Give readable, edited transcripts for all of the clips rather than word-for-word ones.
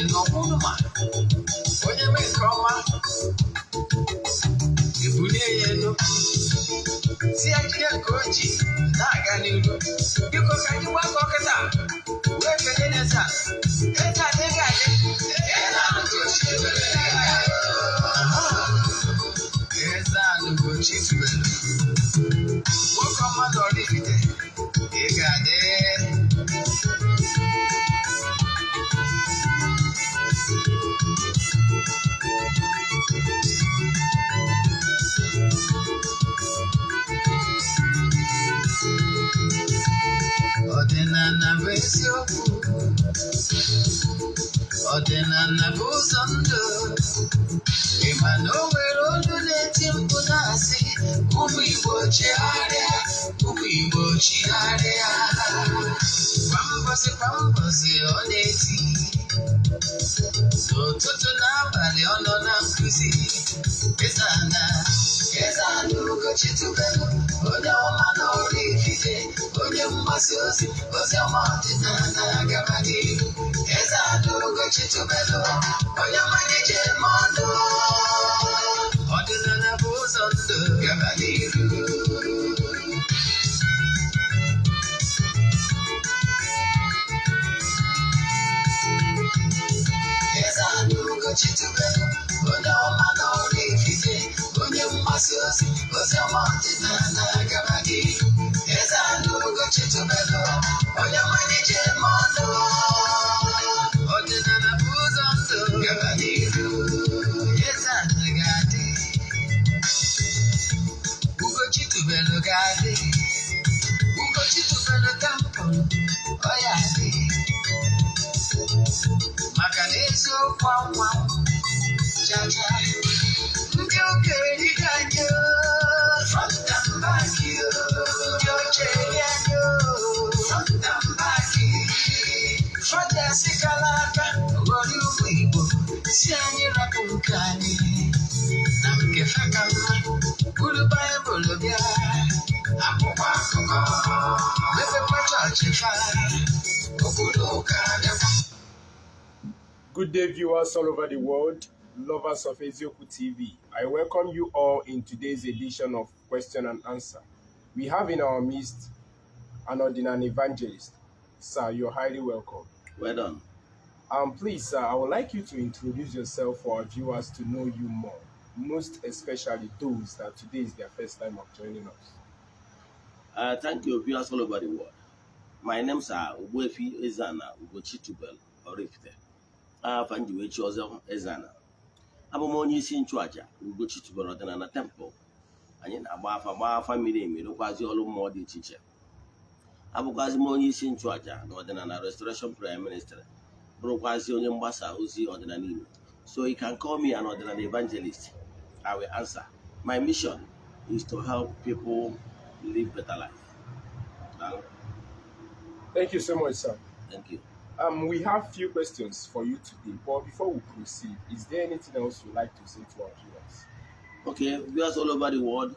no woman. When you make come, you put it. See, I can't go to you. Because I do what I can. Where can you say? And I think I did. And I'm just Eze-Ana Ugochitubelu. Welcome, my oraifite. You got it. Ọdịnala bụ eziokwu, ọdịnala bụ ụzọ ndụ. Ị ma na o nwere olu na-eti mkpu na-asị, ụmụ Igbo chigharịa, ụmụ Igbo chigharịa. Kwa mbọsị ọ na-eti, n'ụtụtụ n'abalị ọ nọ na nkuzi. Eze-Ana Ugochitubelu, onye ọma na oraifite, onye mgbasa ozi, ozi ọma ọdịnala gaba n'ihu. Eze-Ana Ugochitubelu, onye ọma na-eje eme ọnụ. Ọdịnala bụ ụzọ ndụ gaba n'ihu. Eze-Ana Ugochitubelu, onye ọma na oraifite, onye mgbasa ozi, ozi ọma ọdịnala gaba n'ihu. Eze-Ana Ugochitubelu, onye ọma na-eje eme ọnụ. Ọdịnala bụ ụzọ ndụ gaba n'ihu. Eze-Ana ga-adị, Ugochitubelu ga-adị, Ugochitubelu temple ọ ya adị. Maka na eziokwu anwa jaja, ndị okenye ga-anyị front and back, ndị oche ga-anyị front and back. Front sikala aka ghọrọ ụmụ Igbo, si anyị rapụ nke anyị na nke faka mma. Buru Baịbụl bịa, akwụkwọ akụkọ, mepekwa chọọchị fa, obodo ụka bịakwa. Good day, viewers all over the world, lovers of Eziokwu TV. I welcome you all in today's edition of Question and Answer. We have in our midst an ordinary evangelist. Sir, you're highly welcome. Well done. Please, sir, I would like you to introduce yourself for our viewers to know you more, most especially those that today is their first time of joining us. Thank you, viewers all over the world. My name is Ogbuefi Eze-Ana Ugochitubelu, oraifite. Fanjiwechi ọzọ Eze-Ana. Abụ m onye isi nchụaja Ugochitubelu ọdịnala temple. Anyị na-agba afa miri emi, rụkwazi ọrụ mmụọ dị iche iche. Abụkwazi m onye isi nchụaja na ọdịnala Restoration Prayer Ministry. Bụrụkwazi onye mgbasa ozi ọdịnala Igbo. So you can call me an ordinary evangelist. I will answer. My mission is to help people live better life. Thank you so much, sir. Thank you. We have few questions for you today, but before we proceed, is there anything else you'd like to say to our viewers? Okay, viewers all over the world.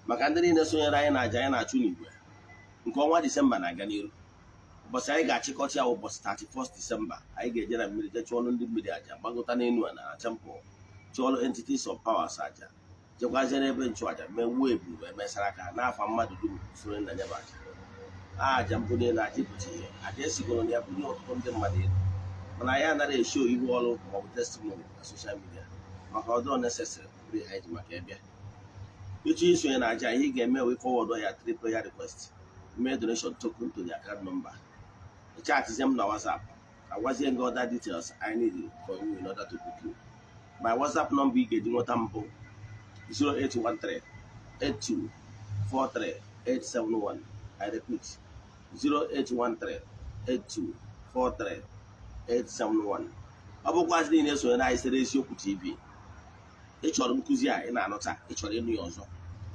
Maka ndị niile sonyere anyị na aja anyị na-achụ n'igwe nke ọnwa Disemba na-aga n'iru. Ụbọchị anyị ga-achịkọta ya ụbọchị 31st Disemba. Anyị ga-eje na mmiri je chụọrọ ndị mmiri aja, gbagota n'enu a na temple, chụọrọ entities of powers aja, jekwazie n'ebe nchụaja mewuo ebube emesara aka n'afa mmadụ dum soro na nyebe aja. Aja mbụ niile aja pụta ihe aja esigoro na ya bunye ọtụtụ ndị mmadụ elu, mana anyị anaghị esho ihu ọrụ maọbụ testimony na soshal midia maka ọdụ necessary bụrụ ha eji maka ebe ịchọ isonye na aja ihe ị ga-eme wee forward ya 3 prayer request, mee donation token to the account number, chatzie m na WhatsApp, agwazie gị other details I need for you in order to book you. My WhatsApp number ị ga-eji nweta mbụ 0813 8243 871. I repeat 0813 8243 871. Ọ bụkwazị niile sonye na anyị sere Eziokwu TV. Ị chọrọ nkụzi a ị na-anụ taa, ị chọrọ ịnụ ya ọzọ,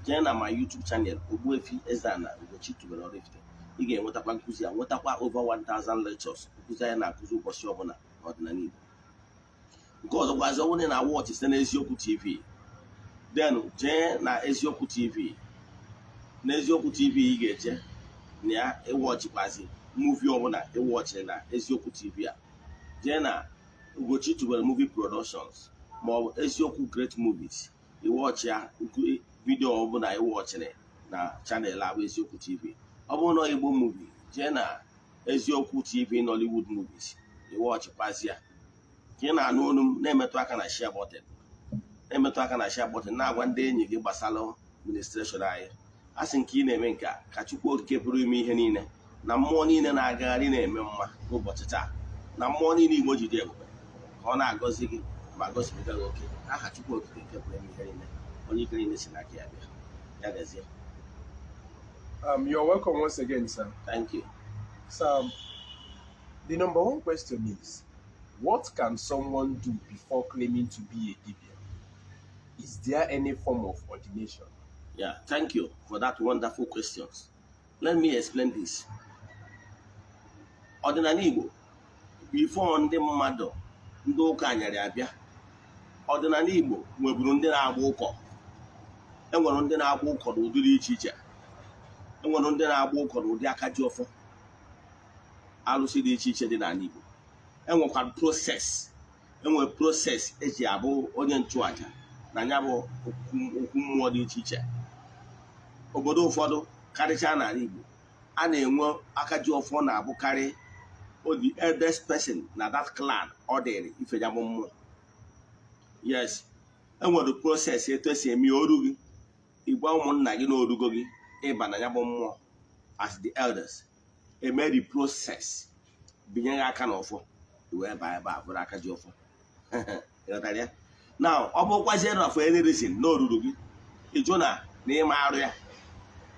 jee na my YouTube channel Ogbuefi Eze-Ana Ugochitubelu oraifite. Ị ga-enwetakwa nkụzi a, nwetakwa over 1000 lectures nkụzi anyị na-akụzi ụbọchị ọbụla n'ọdịnala Igbo. Nke ọzọkwazị ọ bụrụ na watch site na Eziokwu TV, then jee na Eziokwu TV. Na Eziokwu TV ị ga-eje na ya ịwọchịkwazi movie ọbụla ịwọchị na Eziokwu TV a, jee na Ugochitubelu movie productions ma ọ bụ eziokwu great movies iwọchị ya vidio ọbụla iwọchịrị na chanel abụ eziokwu tv. Ọ bụrụ na igbo movie jee na eziokwu tv Nollywood movies iwọchịkwazi ya ka ị na-anụ olu m na-emetụ aka na share button na-agwa ndị enyi gị gbasara administration anyị. A sị nke ị na-eme nke a ka Chukwu okike pụrụ ime ihe niile na mmụọ niile na-agagharị na-eme mma n'ụbọchị taa na mmụọ niile Igbo jide ebube ka ọ na-agọzi gị ma gosipụta gị oke. Aha Chukwu okike nke pụrụ ime ihe niile onye ike niile si n'aka ya bịa. Ya gazie. You're welcome once again, sir. Thank you. So, the number one question is, what can someone do before claiming to be a dibia? Is there any form of ordination? Yeah, thank you for that wonderful questions. Let me explain this. Ọdịnala Igbo, before ndị mmadụ ndị ụka anyarị abịa, ọdịnala Igbo nweburu ndị na-agba ụkọ. Enwere ndị na-agba ụkọ n'ụdị dị iche iche. Enwere ndị na-agba ụkọ n'ụdị aka ji ọfọ. Alụsị dị iche iche dị n'ala Igbo. Enwekwara enwere proses eji abụ onye nchụaja na ya bụ okwu mmụọ dị iche iche. Obodo ụfọdụ karịchaa n'ala Igbo, a na-enwe aka ji ọfọ na-abụkarị the eldest person na that clan ọ dịrị ife ya bụ mmụọ. Yes, enwere proses etu esi eme oru gị ịgwa ụmụnna gị na orugo gị ịba na ya bụ mmụọ as the elders. Eme the process binye gị aka n'ọfọ wee baa ebe a bụrụ aka ji ọfọ. Now, ọ bụkwazie na for any reason na oruru gị ịjụ na ịma arụ ya,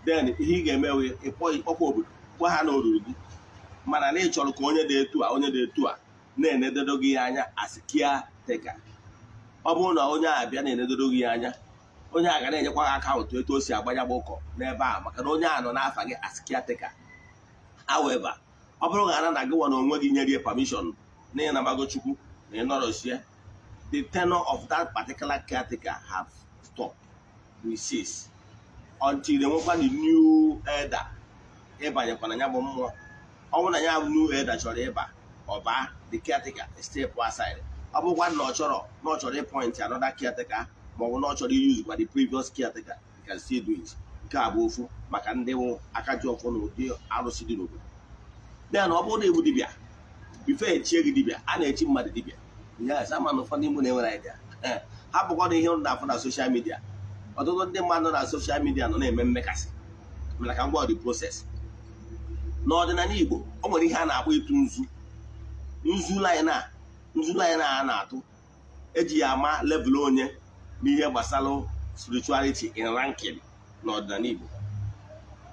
then ihe ị ga-eme wee ịkpọkwa obodo gwa ha na oruru gị, mana na ị chọrọ ka onye dị etu a na-enedodo gị anya as caretaker. Ọ bụrụ na onye a bịa na-enedodo gị anya, onye a ga na-enyekwa gị akaụntụ etu o si agbanya bụ ụkọ n'ebe a maka na onye a nọ n'afa gị as caretaker. However, ọ bụrụ na gị nwa na onwe gị nyere permission na ị na-amago Chukwu na ị nọrọsie, the tenure of that particular caretaker have stopped, we cease until they nwekwa the new elder ịbanyekwa na ya bụ mmụọ. Ọ bụrụ na ya bụ new elder chọrọ ịba ọba, the caretaker step aside. Ọ bụkwa na ọ chọrọ ịpoint another caretaker ma ọ bụ na ọ chọrọ use kwa the previous caretaker, you can still do it. Nke a bụ ofu maka ndị wụ aka ji ọfọ na ụdị arụsị dị n'obodo. Then ọ bụrụ na ebu dibịa, before echie gị dibịa, a na-echi mmadụ dibịa. Yes, ama na ụfọdụ Igbo na-enwere idea. Ha bụkwa na ihe ọ na-afụ na social media. Ọtụtụ ndị mmadụ na social media nọ na-eme mmekasị mana ka ngwa the process. N'ọdịnala Igbo, o nwere ihe a na-akpọ ịtụ nzu. Nzu line a na-atụ eji ya ama level onye n'ihe gbasara spirituality in ranking n'ọdịnala Igbo.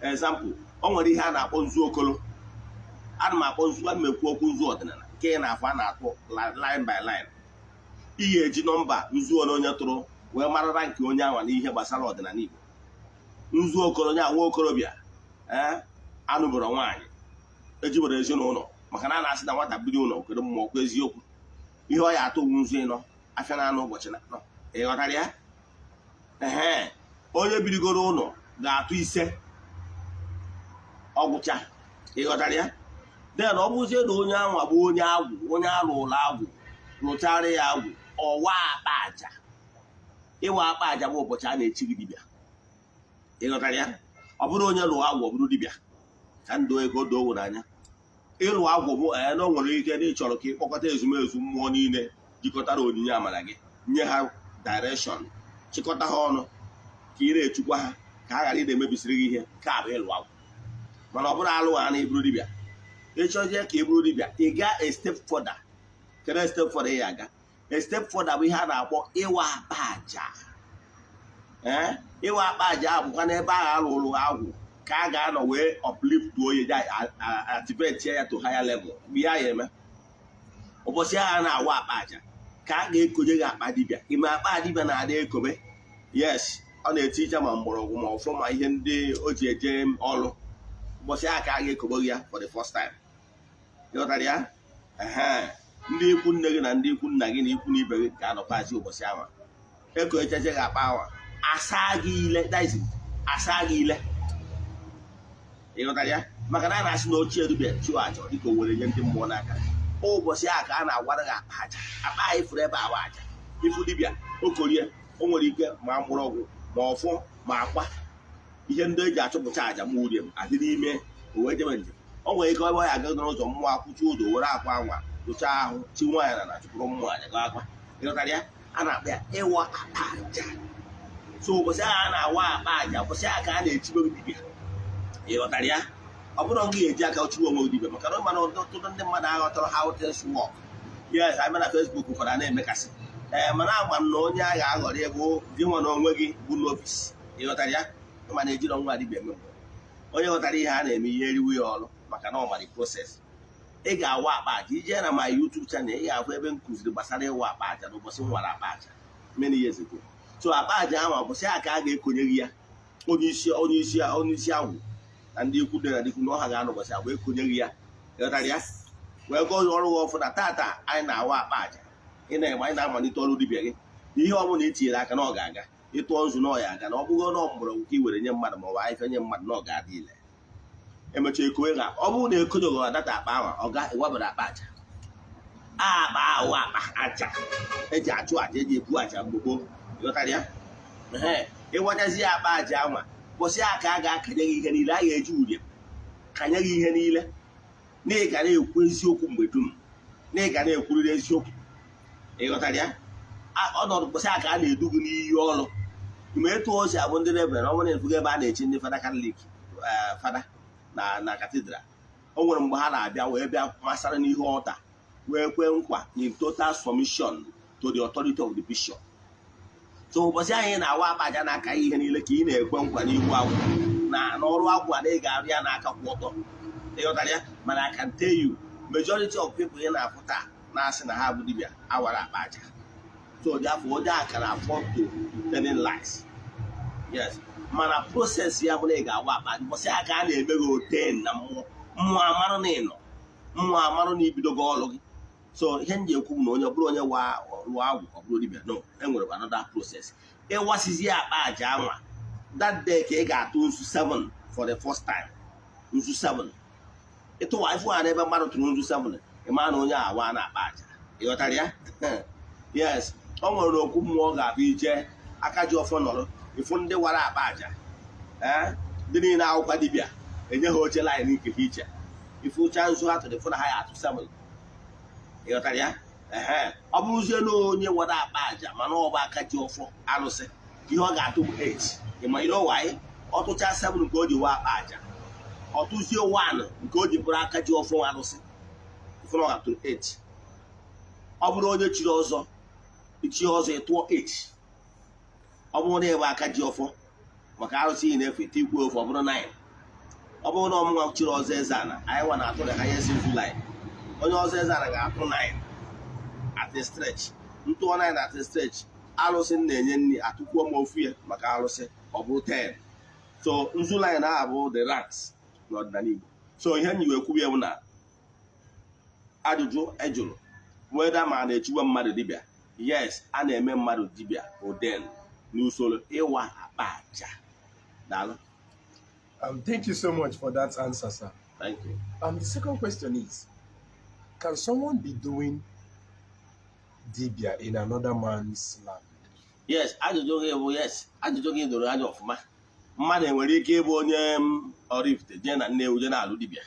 Example, o nwere ihe a na-akpọ nzu okolo. Ana m ekwu okwu nzu ọdịnala nke na-afọ a na-atụ line by line. Ị ga-eji nọmba nzu onye tụrụ wee marara nke onye anwa n'ihe gbasara ọdịnala Igbo. Nzu okoro onye nwa okorobịa anụbụrụ nwaanyị ejibere ezinụlọ maka na a na-asị na nwata biri ụlọ kwere mmụọ kwa eziokwu. Ihe ọ ya atụ nzu ịnọ afịa na anụ ụbọchị na nọ. Ị ghọtara ya? Onye birigoro ụlọ ga-atụ 5 ọgwụcha. Ị ghọtara ya? Then ọ bụzie na onye anwa bụ onye agwụ, onye alụrụ agwụ, rụchara ya agwụ, ọwa akpa aja. Ịwa akpa aja bụ ụbọchị a na-echi gị dibịa. Ị ghọtara ya? Ọ bụrụ onye lụrụ agwụ ọ bụrụ dibịa ka ndụ ego doo n'anya. Ịlụ agwụ bụ na o nwere ike na ịchọrọ ka ịkpọkọta ezumezu mmụọ niile jikọtara onyinye amara gị, nye ha direction, chịkọta ha ọnụ ka ị na-echukwa ha ka ha ghara ị na-emebisiri gị ihe. Nke a bụ ịlụ agwụ. Mana ọ bụrụ alụ ha na iburu dibịa, ịchọzie ka ị bụrụ dibịa, ị gaa a step further. Kedu step further ị ga-aga? A step further bụ ihe a na-akpọ ịwa akpa aja. Ịwa akpa aja bụkwa n'ebe ahụ alụrụ agwụ ka a ga-anọ wee uplift onye activate ya to higher level. Mgbe ya eme ụbọchị agha na-awa akpa aja ka a ga-ekonye gị akpa dibịa. Ime akpa dibịa na-adị ekobe. Yes, ọ na-eti iche ma mgbọrọgwụ ma ọfọ ma ihe ndị o ji eje ọrụ. Ụbọchị agha ka a ga-ekobe gị ya for the first time. Ịghọtara ya? Ndị ikwu nne gị na ndị ikwu nna gị na ikwu na ibe gị ga-anọkwazi ụbọchị ahụ. Eko echeche gị akpa ahụ asa gị ile, asa gị ile. Ịghọtara ya? Maka na a na-asị na ochie dibịa chụọ aja dịka o were nye ndị mmụọ n'aka. ụbọchị a ka a na-agwara gị akpa aja. Akpa anyị furu ebe awa aja ifu dibịa okorie o nwere ike ma mgbọrọgwụ ma ọfọ ma akwa ihe ndị eji achụpụcha aja ma urie adị n'ime o wee jebe njem. O nwere ike ọ ya aga n'ụzọ mmụọ akwụchi ụzọ were akwa anwa rụchaa ahụ chi nwaanyị na chụpụrụ mmụọ aja ga akwa ịghọtara ya. A na-akpa ya ịwa akpa aja. So ụbọchị ahụ a na-awa akpa aja ụbọchị ahụ ka a na-echibe dibịa ịghọtara ya. Ọ bụrụ na ga-eji aka chiwe onwe dibịa maka na mana ọtụtụ ndị mmadụ aghọtara how things work. Yes, anyị na Facebook ụfọdụ a na-emekasị mana agba m na onye a ga-aghọrọ ego dị nwa na onwe gị bụ n'ofisi ịghọtara ya. Mana ejiri nwa dibịa eme onye ghọtara ihe a na-eme ihe eriwe ya ọrụ maka na ọ mara proses. Ị ga-awa akpa aja ije na my YouTube channel ị ga-ahụ ebe m kụziri gbasara ịwa akpa aja n'ụbọchị m nwara akpa aja many years ago. So akpa aja ahụ ụbọchị a ka a ga-ekonye gị ya onye isi agwụ na ndị ikwu dị na dịkwu na ọha ga-anọ ụbọchị agba ekonye gị ya ịghọtara ya. Wee gụọ ọrụ gị ọfụ na tata anyị na-awa akpa aja ị na-egbe anyị na-amalite ọrụ dibịa gị na ihe ọ bụla etinyere aka na ọ ga-aga ịtụọ nzu na ọ ya aga na ọ bụghị na mgbọrọgwụ ka i were nye mmadụ ma ọ bụ ahịfịa nye mmadụ na ọ ga-adị ile emecha ekonye ga ọ bụrụ na ekonyeghị data akpa ahụ ọ ga-ewebara akpa aja. Akpa ahụ akpa aja eji achụ aja eji ebu aja mgbogbo ịghọtara ya. Ịwachazie akpa aja anwa ụbọchị a ka a ga-akanye gị ihe niile a ga-eji urie kanye gị ihe niile na ị ga na-ekwu eziokwu mgbe dum na ị ga na-ekwuriri eziokwu ịghọtara ya. Ọnọdụ ụbọchị a ka a na-edu gị n'iyi ọrụ mgbe etu o si abụ ndị reverend ọ bụrụ na efugo ebe a na-echi ndị fada katọlik fada na katidral. O nwere mgbe ha na-abịa wee bịa masara n'ihe ọta wee kwee nkwa in total submission to the authority of the bishop. So ụbọchị anyị na-awa akpa aja n'aka ihe niile ka ị na-ekwe nkwa n'ihu agwụ na n'ọrụ agwụ a ị ga-arụ ya n'aka kwụ ọtọ ịghọtara ya. Mana I can tell you majority of people ị na-afụ taa na-asị na ha bụ dibịa awara akpa aja. So therefore onye akara afford to telling lies. Yes, mana proses ya bụ na ị ga-awa akpa aja ụbọchị a ka a na-eme gị oten na mmụọ amarụ na ịnọ mmụọ amarụ na ibido gị ọrụ gị. So ihe m ji ekwu na onye ọ bụrụ onye rụọ agwụ ọ bụrụ dibịa no, enwere another process. Ịwasizie akpa aja anwa that day ka ị ga-atụ nzu 7 for the first time. Nzu 7 ịtụwa ifu ha n'ebe mmadụ tụrụ nzu 7 ịma na onye awa na-akpa aja ịghọtara ya. Yes, ọ nwere okwu mmụọ ga-abịa ije aka ji ọfọ nọrọ ifu ndị wara akpa aja ndị niile akwụkwa dibịa enye ha oche laịn nke ha iche ifucha nzu ha tụrụ ifu na ha ya atụ 7 ịghọtara ya. Ọ bụrụzie na onye wara akpa aja mana ọ bụ aka ji ọfọ alụsị ihe ọ ga-atụ bụ 8 ịma ire ụwaanyị ọ tụcha 7 nke o ji wa akpa aja ọ tụzie 1 nke o ji bụrụ aka ji ọfọ alụsị ifu na ọ ga-atụrụ 8. Ọ bụrụ onye chiri ọzọ ịtụọ 8. Ọ bụrụ na ịgba aka ji ọfọ maka arụsị ị na-efe ite ikwu ofe ọ bụrụ 9. Ọ bụrụ na ọmụnwa chiri ọzọ Eze-Ana anyị nwa na-atụ na ha yesi July onye ọzọ Eze-Ana ga-atụ 9 at a stretch. Ntụọ 9 at a stretch arụsị na-enye nri atụkwuo m ofu ya maka arụsị ọ bụrụ 10. So nzu line ahụ bụ the ranks n'ọdịnala Igbo. So ihe m yiwe kwuo ya bụ na ajụjụ ejụrụ weda ma na-echiwe mmadụ dibịa. Yes, a na-eme mmadụ dibịa oden n'usoro ịwa akpa aja. Daalụ. Thank you so much for that answer, sir. Thank you. The second question is, can someone be doing dibia in another man's land? Yes, ajụjụ gị bụ yes. Ajụjụ gị doro anya ọfụma. Mmadụ enwere ike ịbụ onye oraifite je na Nnewi je na-alụ dibịa.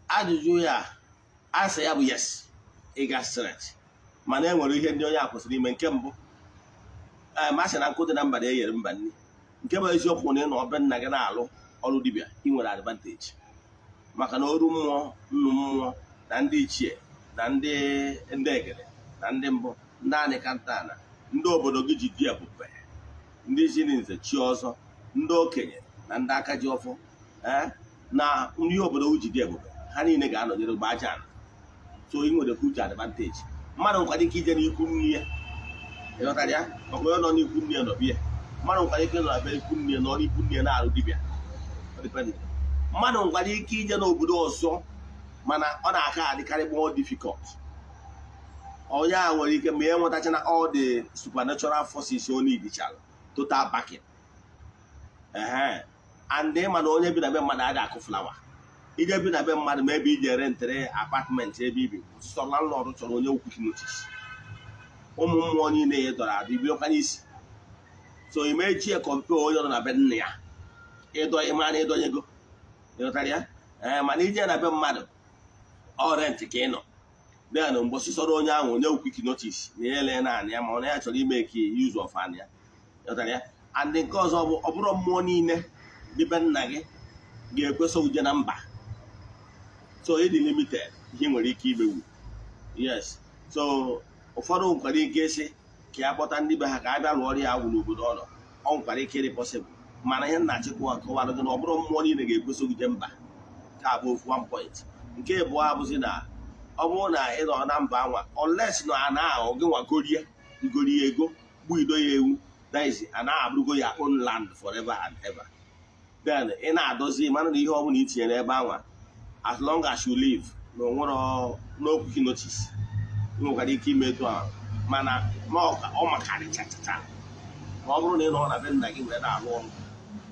Ajụjụ ya asị ya bụ yes, ị ga straight. Mana enwere ihe ndị onye a kwesịrị ime. Nke mbụ masị na nkụ dị na mba na-eyere mba nri. Nke bụ eziokwu na ị nọ ọbe nna gị na-alụ ọrụ dibịa ị nwere advantage maka na oru mmụọ nnu mmụọ na ndị ichie na ndị egere na ndị mbụ ndị anị kantana ndị obodo gị ji dị ebube ndị jiri nze chi ọzọ ndị okenye na ndị aka ji ọfọ na nri obodo ji dị ebube ha niile ga-anọnyere gba aja ana. So ị nwere huge advantage. Mmadụ nkwado ike ije n'ikwu nri ya ịghọtara ya maka onye nọ n'ikwu nri ya nọbịa. Mmadụ nkwado ike nọ abịa ikwu nri ya nọ n'ikwu nri ya na-alụ dibịa. Mmadụ nkwado ike ije n'obodo ọzọ mana ọ na-aka adịkarị more difficult. Onye a nwere ike ma e nwetacha na all the supernatural forces o nidichara total backing. And mana onye bi na be mmadụ adị akụ flawa ije bi na be mmadụ ma ebe ije rentere apatment ebe ibi sọ landlord chọrọ onye okwu notice ụmụ mmụọ niile ya dọrọ adị biokwa n'isi so ime echie kọmpe onye nọ na be nna ya ịdọ ịma na ịdọnyego ịghọtara ya mana ije na be mmadụ ọ rent ka ị nọ bịa na mgbọsị sọrọ onye ahụ onye okwu notice na ya ele naanị ya ma ọ na ya chọrọ ime ka use of anị ya ịghọtara ya and nke ọzọ bụ ọ bụrụ mmụọ niile dị be nna gị ga-ekweso uje na mba so ịdị limited ihe nwere ike imewu yes so ụfọdụ nkwara ike isi ka ya kpọta ndị be ha ka a bịa lụọ ọrụ ya agwụ n'obodo ọ nọ ọ nkwara ike ịdị possible mana ihe nna achịkwa akọwara gị na ọ bụrụ mmụọ niile ga-ekweso uje mba ka abụ ofu 1 point nke abụọ abụzi na ọ bụrụ na ị nọ na mba anwa unless na ana ahụ gị nwagorie ngori ego gbuido ya ewu daizi ana abụrụgo ya own land forever and ever then ị na-adozi mana na ihe ọ bụla i tinyere ebe anwa as long as you live na onwere n'okwu notice nwekwara ike ime etu ahụ mana ọ makarịchachacha ma ọ bụrụ na ị nọ na be nna gị wee na-alụ ọrụ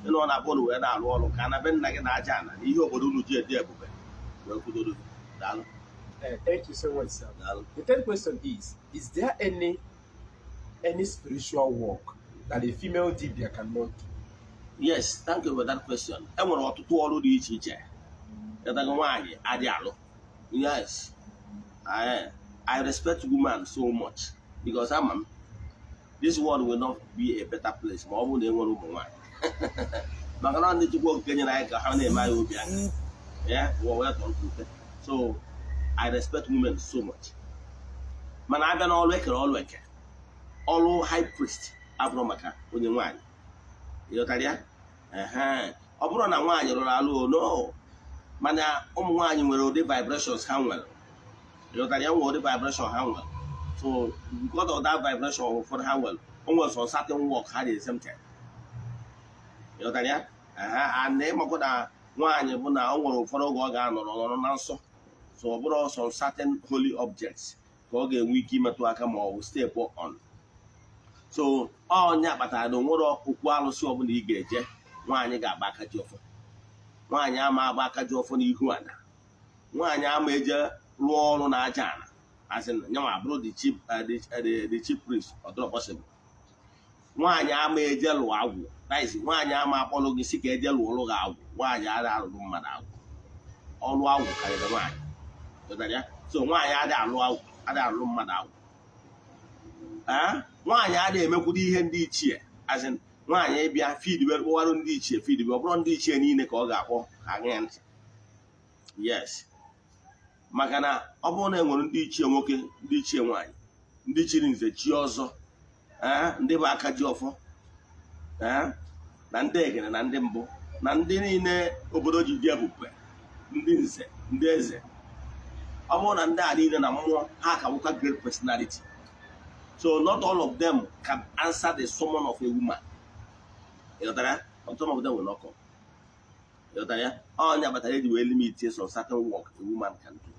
ịnọ na bọọlụ wee na-alụ ọrụ ka na be nna gị na-aja ana na ihe obodo unu ji ede ebube wee kwudoro gị daalụ. Thank you so much, sir. The third question is there any spiritual work that a female dibia cannot do? Yes, thank you for that question. E nwere ọtụtụ ọrụ dị iche iche ịdaga nwaanyị adị alụ. Yes, I respect women so much because this world will not be a better place ma ọ bụrụ na e nwere ụmụ nwaanyị maka na ndị Chukwu okike nyere anyị ka ha na-eme anyị obi aka so I respect women so much mana abịa na ọrụ ekere ọrụ high priest abụrụ maka onye nwaanyị ịghọtara ya ọ bụrụ na nwaanyị rụrụ alụ no mana ụmụ nwaanyị nwere ụdị vibrations ha nwere ịghọtara ya nwere ụdị vibration ha nwere so because of that vibration ụfọdụ ha nwere o nwere some certain work ha dị exempted ịghọtara ya and ịmakwa na nwaanyị bụ na o nwere ụfọdụ oge ọ ga-anọrọ na nsọ so ọ bụrụ some certain holy objects ka ọ ga-enwe ike imetụ aka ma ọ bụ step on so onye kpatara na onwere okwu alụsị ọbụla ị ga-eje nwaanyị ga-agba aka ji ọfọ nwaanyị ama agba aka ji ọfọ n'ihu ana nwaanyị ama eje rụọ ọrụ na aja ana asị na nyanwa bụrụ the chief priest ọdụrọ possible nwaanyị ama eje lụọ agwụ nwaanyị ama akpọrọ gị si ka eje lụọ ọrụ gị agwụ nwaanyị adị alụrụ mmadụ agwụ ọrụ agwụ karịrị nwaanyị so nwaanyị adị alụ mmadụ agwụ nwaanyị adịghị emekwudo ihe ndị ichie azị nwaanyị ịbịa fidbe kpọwarụ ndị ichie fidbe ọ bụrụ ndị ichie niile ka ọ ga-akpọ ka ṅaa ntị yes maka na ọ bụrụ na e nwere ndị ichie nwoke ndị ichie nwaanyị ndị chiri nze chi ọzọ ndị bụ aka ji ọfọ na ndị egere na ndị mbụ na ndị niile obodo ji dị ebube ndị nze ndị eze ọ bụrụ na ndị a niile na mmụọ ha ka bụkwa great personality so not all of them can answer the summon of a woman ịghọtara some of them will not come ịghọtara ya onye abatara eji wee limit some certain work a woman can do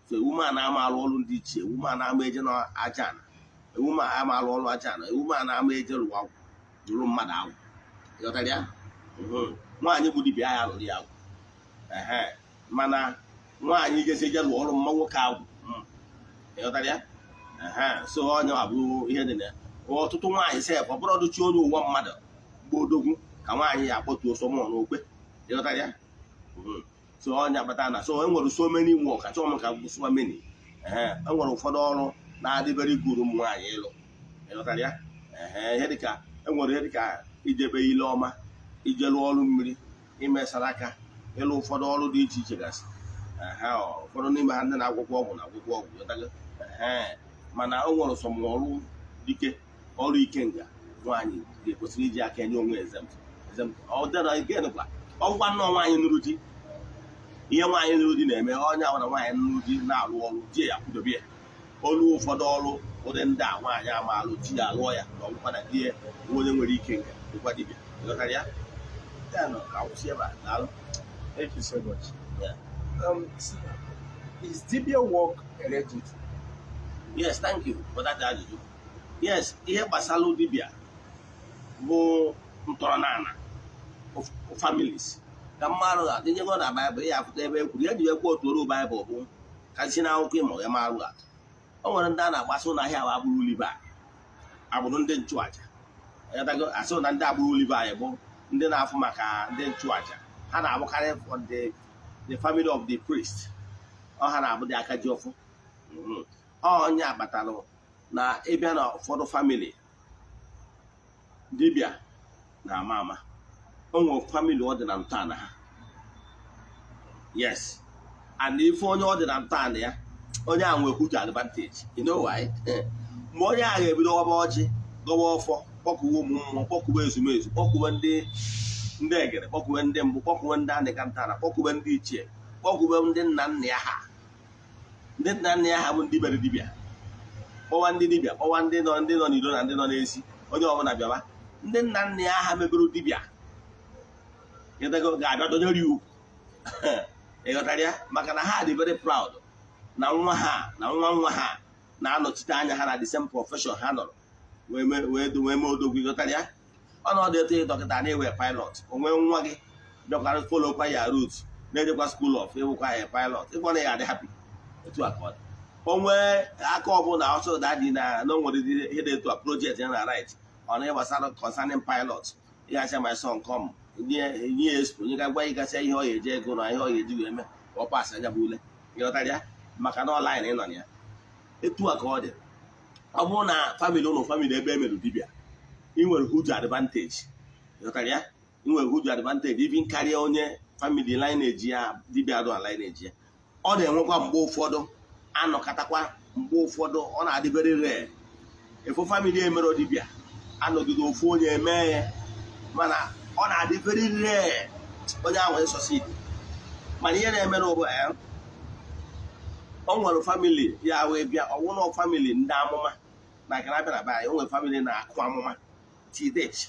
so a woman na-ama alụ ọrụ ndị ichie a woman na-ama eje n'aja ana a woman ama alụ ọrụ aja ana a woman na-ama eje lụrụ agwụ lụrụ mmadụ agwụ ịghọtara ya nwaanyị bụ dibịa ya lụrụ ya agwụ mana nwaanyị jesi eje lụọ ọrụ mma nwoke agwụ ịghọtara ya so onye abụ ihe dị na ọtụtụ nwaanyị sef ọ bụrụ ọdụchi onye ụwa mmadụ bụ odogwu ka nwaanyị ya akpọtuo somọ n'okpe ịghọtara ya so onye agbata na so e nwere so many work achọghị m ka bụ so many e nwere ụfọdụ ọrụ na-adịbere guru ụmụ nwaanyị ịlụ ịghọtara ya ihe dịka e nwere ihe dịka ijebe ile ọma ije lụọ ọrụ mmiri imesara aka ịlụ ụfọdụ ọrụ dị iche iche gasị ụfọdụ n'ime ha ndị na-agwụkwọ ọgwụ ịghọtaga mana o nwere ọrụ dike ọrụ ike nga nwaanyị ga-ekwesịrị iji aka enye onwe ọgwa nnọọ nwaanyị nụrụ di ihe nwaanyị nụrụ di na-eme onye ahụ na nwaanyị nụrụ di na-alụ ọrụ di ya kwudobe ya olu ụfọdụ ọrụ ụdị ndị a nwaanyị ama alụ di ya alụọ ya na ọgwụkwa na di ya onye nwere ike nga dịkwa dibịa ịghọtara ya ka kwụsị ebe a daalụ. Thank you so much. Is dibia work hereditary? Yes, thank you for that ajụjụ. Yes, ihe gbasara dibia bụ ntọrọnala families ka mmarụ atụ nyego na Baịbụl ya apụta ebe ekwuru ya ji ekwu otu oru Baịbụl bụ ka si na akwụkwọ ịmụ ya marụ atụ. O nwere ndị a na-agbasa ụlọ ahịa agbụrụ Livaị, agbụrụ ndị nchụaja. Asị na ndị agbụrụ Livaị bụ ndị na-afụ maka ndị nchụaja. Ha na-abụkarị for the family of the priest. Ọ ha na-abụ dị aka ji ọfụ. Onye akpatalụ na ịbịa na ụfọdụ famili dibịa na-ama ama. O nwere famili ọ dị na ntọala ha. Yes. And ife onye ọ dị na ntọala ya, onye ahụ nwere huge advantage. You know why? Mgbe onye ahụ ga-ebido ghọba ọjị, gọba ọfọ, kpọkuwe ụmụ mmụọ, kpọkuwe ezumezu, kpọkuwe ndị egere, kpọkuwe ndị mbụ, kpọkuwe ndị anịka ntọala, kpọkuwe ndị ichie, kpọkuwe ndị nna nna ya ha. Ndị nna nna ya ha bụ ndị mere dibịa. Kpọwa ndị dibịa, kpọwa ndị nọ n'iro na ndị nọ n'ezi, onye ọbụla bịaba. Ndị nna nna ya ha mebere dibịa ga-abịa donyere iwu. Ịghọtara ya? Maka na ha dị very proud na nwa ha na nwa ha na-anọchite anya ha na the same profession ha nọrọ wee mee odogwu. Ịghọtara ya? Ọnọdụ eto dọkịta na-ewe pilot, onwe nwa gị bịakwara folokwa ya root na-ejekwa school of ịwụkwa ya pilot, ịkpọ na ya adị happy. Etu a ka ọ dị. Onwe aka ọbụla ọsọ dadị na nwere ihe dị etu a project ya na right ọ na gbasara concerning pilot. Ya asị my son come nye expo, nye ga gwa ya gasị ihe ọ ga-eji ego na ihe ọ ga-eji wee mee ka ọ pas anya bụ ule. Ịghọtara ya? Maka na online ịnọ na ya. Etu a ka ọ dị. Ọ bụrụ na famili ụlọ famili ebe e mere dibịa, ị nwere huge advantage. Ịghọtara ya? Ị nwere huge advantage even karịa onye famili lineage ya dibịa dụ na lineage ya. Ọ na-enwekwa mgbe ụfọdụ anọkatakwa, mgbe ụfọdụ ọ na-adịbere rare. Efu famili emere dibịa anọgide ofu onye eme ya, mana ọ na-adịbere rare onye ahụ succeed. Mana ihe na-eme n'ụbọ o nwere famili ya wee bịa, ọwụna famili ndị amụma na gara abịa na be anyị. O nwere famili na-akụ amụma tidech.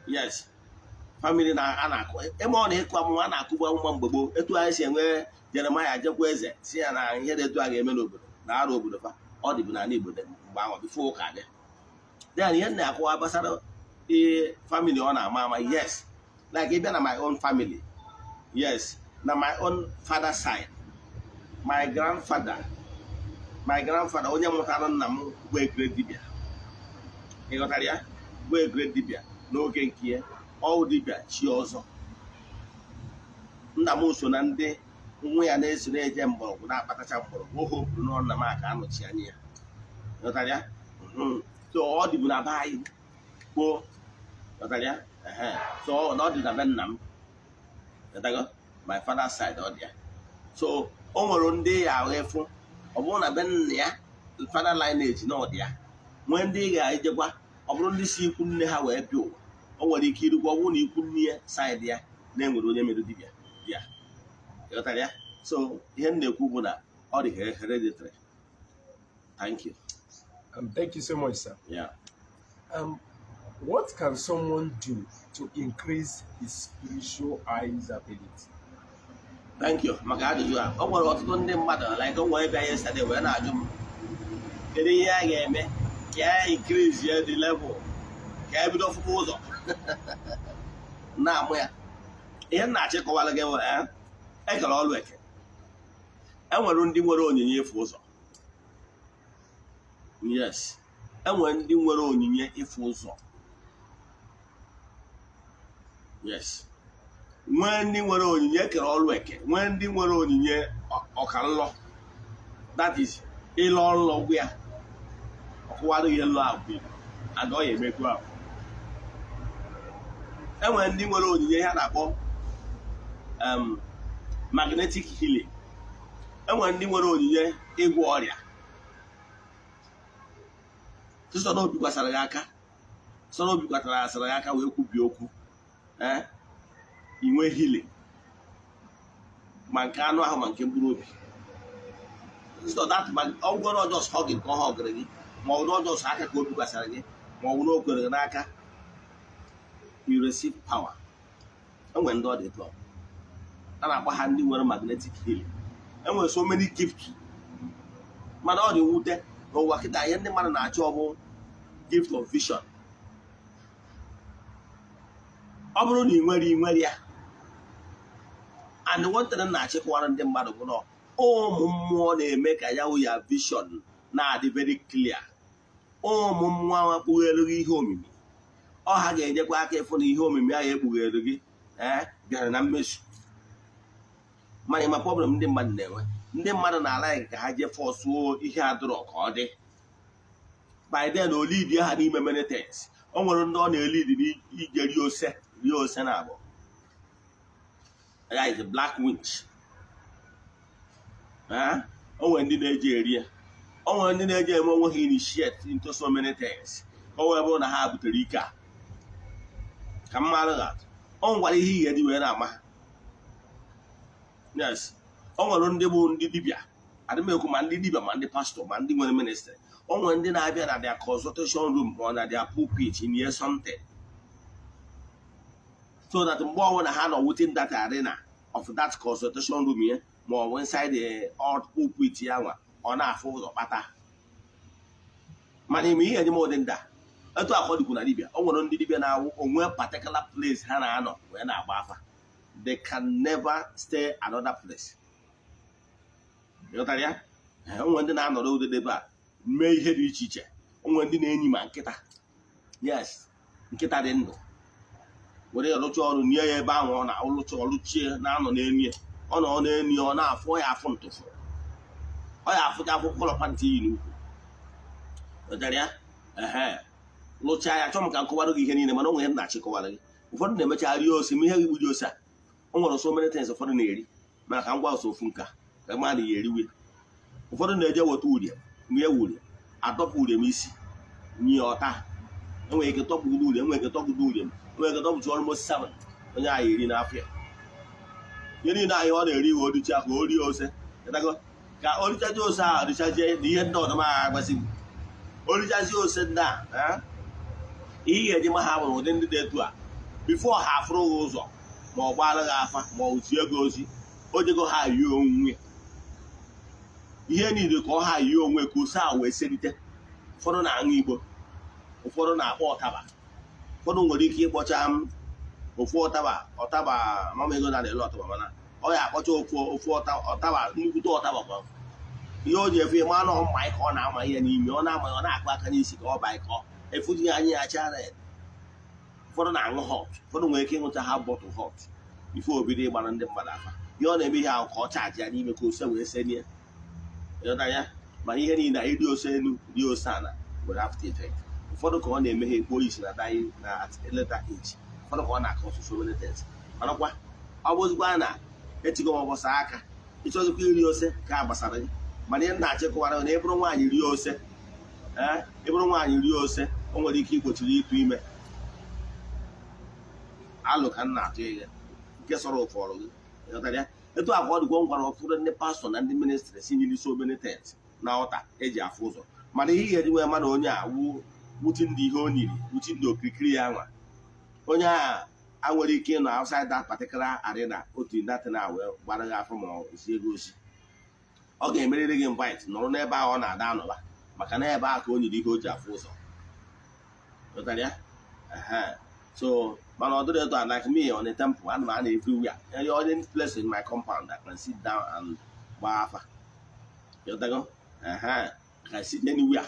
Yes, famili a na-akụ eme ọ na-ekụ amụma, a na-akụgbu amụma mgbe gboo. Etu anyị si enwe Jeremaya jekwa eze si ya na ihe dị etu a ga-eme n'obodo na arụ obodo fa, ọ dịbụ n'ala Igbo mgbe ahụ bifo ụka dị. Then ihe na-akụwa gbasara family ọ na-ama ama. Yes, like ịbịa na my own family. Yes, na my own father side, my grandfather onye mụtara nna m bụ great dibịa. Ịghọtara ya? Bụ great dibịa n'oge nke ya, ọ dibịa chi ọzọ. Nna m so na ndị nwa ya na-eso na-eje mgbọrọgwụ na-akpatacha mgbọrọgwụ. Oho bụrụ na nna m aka anọchi anya ya. Ịghọtara ya? So ọ dịbụ na be anyị gboo. Ịghọtara ya? So na ọ dị na be nna m. Ịghọtago? My father side ọ dị ya. So o nwere ndị ya ahụ efu, ọ bụrụ na be nna ya father lineage na ọ dị ya, nwee ndị ị ga-ejekwa ọ bụrụ ndị si ikwu nne ha wee bịa ụwa. O nwere ike irukwa ọ bụrụ na ikwu nne ya side ya na-enwere onye mere dibịa ya. Ịghọtara ya? So ihe m na-ekwu bụ na ọ dị hereditary. Thank you. Thank you so much, sir. Yeah. What can someone do to increase his spiritual eyes ability? Thank you. Maka ajụjụ a, ọ nwere ọtụtụ ndị mmadụ like o nwere bịa yesterday wee na-ajụ m kedu ihe a ga-eme ka ya increase ya the level, ka ya bido fụkwa ụzọ na-amụ ya. Ihe m na-achịkọwara gị ekele ọlụ eke. Enwere ndị nwere onyinye ịfụ ụzọ. Yes, enwere ndị nwere onyinye ịfụ ụzọ. Yes, nwee ndị nwere onyinye ekere ọlụ eke, nwee ndị nwere onyinye ọkanlọ, that is ịlọ nlọ gwa ya ọkụwarụ ya lụ abụ ada ọ ya emekwu ahụ. Enwere ndị nwere onyinye ha na-akpọ magnetic healing. Enwere ndị nwere onyinye ịgwọ ọrịa. Sọ na obi kwasara gị aka, sọ na obi kwasara gị aka wee kwubie okwu, inwe healing ma nke anụ ahụ ma nke mkpụrụ obi. So that ọ gwọrọ ọjọọ sọ gị ka ọ họgịrị gị, ma ọ bụ ọjọọ sọ aka ka obi kwasara gị, ma ọ bụ na o kwere gị n'aka, you receive power. Enwere ndị ọ dị tụọ a na-akpọ ha ndị nwere magnetic healing. Enwere so many gifts, mana ọ dị mwute n'ụwa kịta ihe ndị mmadụ na-achọ ọ bụ gift of vision. Ọ bụrụ na ị nwere ya, and nwata na-achịkwara ndị mmadụ bụ na ụmụ mmụọ na-eme ka ya wụ ya vision na-adị very clear. Ụmụ mmụọ akpụghelu gị ihe omimi, ọ ha ga-enyekwa aka ịfụ na ihe omimi ahụ ekpughelu gị bịara na mmezu. Mana ịma problem ndị mmadụ na-enwe, ndị mmadụ na-ala ka ha jee fọsụo ihe adọrọ ka ọ dị. By then olidi ha n'ime many things. O nwere ndị ọ na-elidi n'ije rie ose na abụọ. That is a black witch. O nwere ndị na-eji eri, o nwere ndị na-eji eme onwe ha initiate into so many things. O nwere bụrụ na ha butere ike a ka mmadụ ga-atụ. O nwere ihe ihe dị wee na-ama ha. Yes, o nwere ndị bụ ndị dibịa, adịmekwu ma ndị dibịa ma ndị pastọ ma ndị nwere ministry. O nwere ndị na-abịa na their consultation room or na their pulpit in here something, so that mgbe ọbụla ha nọ within that arena of that consultation room here ma ọ bụ inside the old pulpit ya nwa, ọ na-afụ ụzọ kpata. Mana ime ihe dị m ụdị ndị a, etu akọ dịkwu na dibịa. O nwere ndị dibịa na-awụ onwe particular place ha na-anọ wee na-agba afa. They can never stay another place. Ịghọtara ya? O nwere ndị na-anọrọ ụdị ebe a mee ihe dị iche iche. O nwere ndị na-enyi ma nkịta. Yes, nkịta dị ndụ. Were ya rụcha ọrụ nye ya ebe ahụ ọ na-alụcha ọlụchie na-anọ n'elu ya. Ọ nọ n'elu ya, ọ na-afụ ya afụ ntụfụ. Ọ ya afụcha afụ kọlọpantị iyi n'ukwu. Ịghọtara ya? Lụchaa ya, chọọ m ka nkọwara gị ihe niile, mana o nwere na-achịkọwara gị. Ụfọdụ na-emecha rie ose, ma ihe gị gbuji ose a. O nwere so many things ụfọdụ na-eri, mana ka m gwa ofu nka ka ma na ya eriwe. Ụfọdụ na-eje weta urie, mgbe e wuri adọpụ urie m isi nye ọta. Enwere ike tọpụgide urie, enwere ike tọpụgide urie m, enwere ike tọpụcha almost 7 onye ahụ eri n'afọ. Ihe niile ahụ ọ na-eri iwe oricha ka o rie ose, ka o richazie ose ahụ richazie na ihe ndị ọzọ ma agbasighị. O richazie ose ndị a, ihe ga-eji ma ha bụrụ ụdị ndị dị etu a bifo ha afụrụ gị ụzọ ma ọ gbaara gị afa ma ọ zie gị ozi, o jego ha yie onwe. Ihe niile ka ọ ha yie onwe ka ose a wee selite. Ụfọdụ na-aṅụ igbo, ụfọdụ na-akpọ ọtaba, ụfọdụ nwere ike ịkpọcha ofu ọtaba mama ego na-ele ọtaba, mana ọ ya akpọcha ofu ọtaba, nnukwute ọtaba kwa ihe o ji efe ma anọ mma ka ọ na-ama ihe n'ime, ọ na-ama ọ na-akpa aka n'isi ka ọ ba ịkọ efuji ya anya ya chara. Ụfọdụ na-aṅụ hot, ụfọdụ nwere ike ịṅụcha ha bọtụ hot bifo obido ịgbara ndị mmadụ afa. Ihe ọ na-eme ihe ahụ ka ọ chaji ya n'ime ka ose wee senie. Ịghọta ya? Mana ihe niile iri ose elu rie ose ala nwere after effect. Ụfọdụ ka ọ na-eme ha ekpo isi na daị na later age. Ụfọdụ ka ọ na-akọ so many things. Manakwa ọ bụzikwa na etigo m ọbọsa aka ịchọzikwa iri ose ka a gbasara gị. Mana ihe na-achịkọwara na ịbụrụ nwaanyị rie ose, ịbụrụ nwaanyị rie ose, o nwere ike igbochiri ịtụ ime. Alụ ka m na-atụ ihe nke sọrọ ụfọdụ gị. Ịghọtara ya? Etu a ka ọ dịkwa ngwara ụfọdụ ndị pastọ na ndị ministri si nyiri so many things na ụta eji afụ ụzọ. Mana ihe ga-eji wee mana onye a wuti ndị ihe o nyiri, wuti ndị okirikiri ya nwa. Onye a nwere ike ịnọ outside that particular arena otu ndatin a wee gbara gị afọ ma ọ si ego osi. Ọ ga-emerịrị gị invite nọrọ n'ebe ahụ ọ na-ada anọba, maka na ebe ahụ ka o nyiri ihe o ji afụ ụzọ. Ịghọtara ya? So, but although like me on the temple, I'm not everywhere. And you're in place in my compound, I can sit down and bath. You know, I can sit anywhere.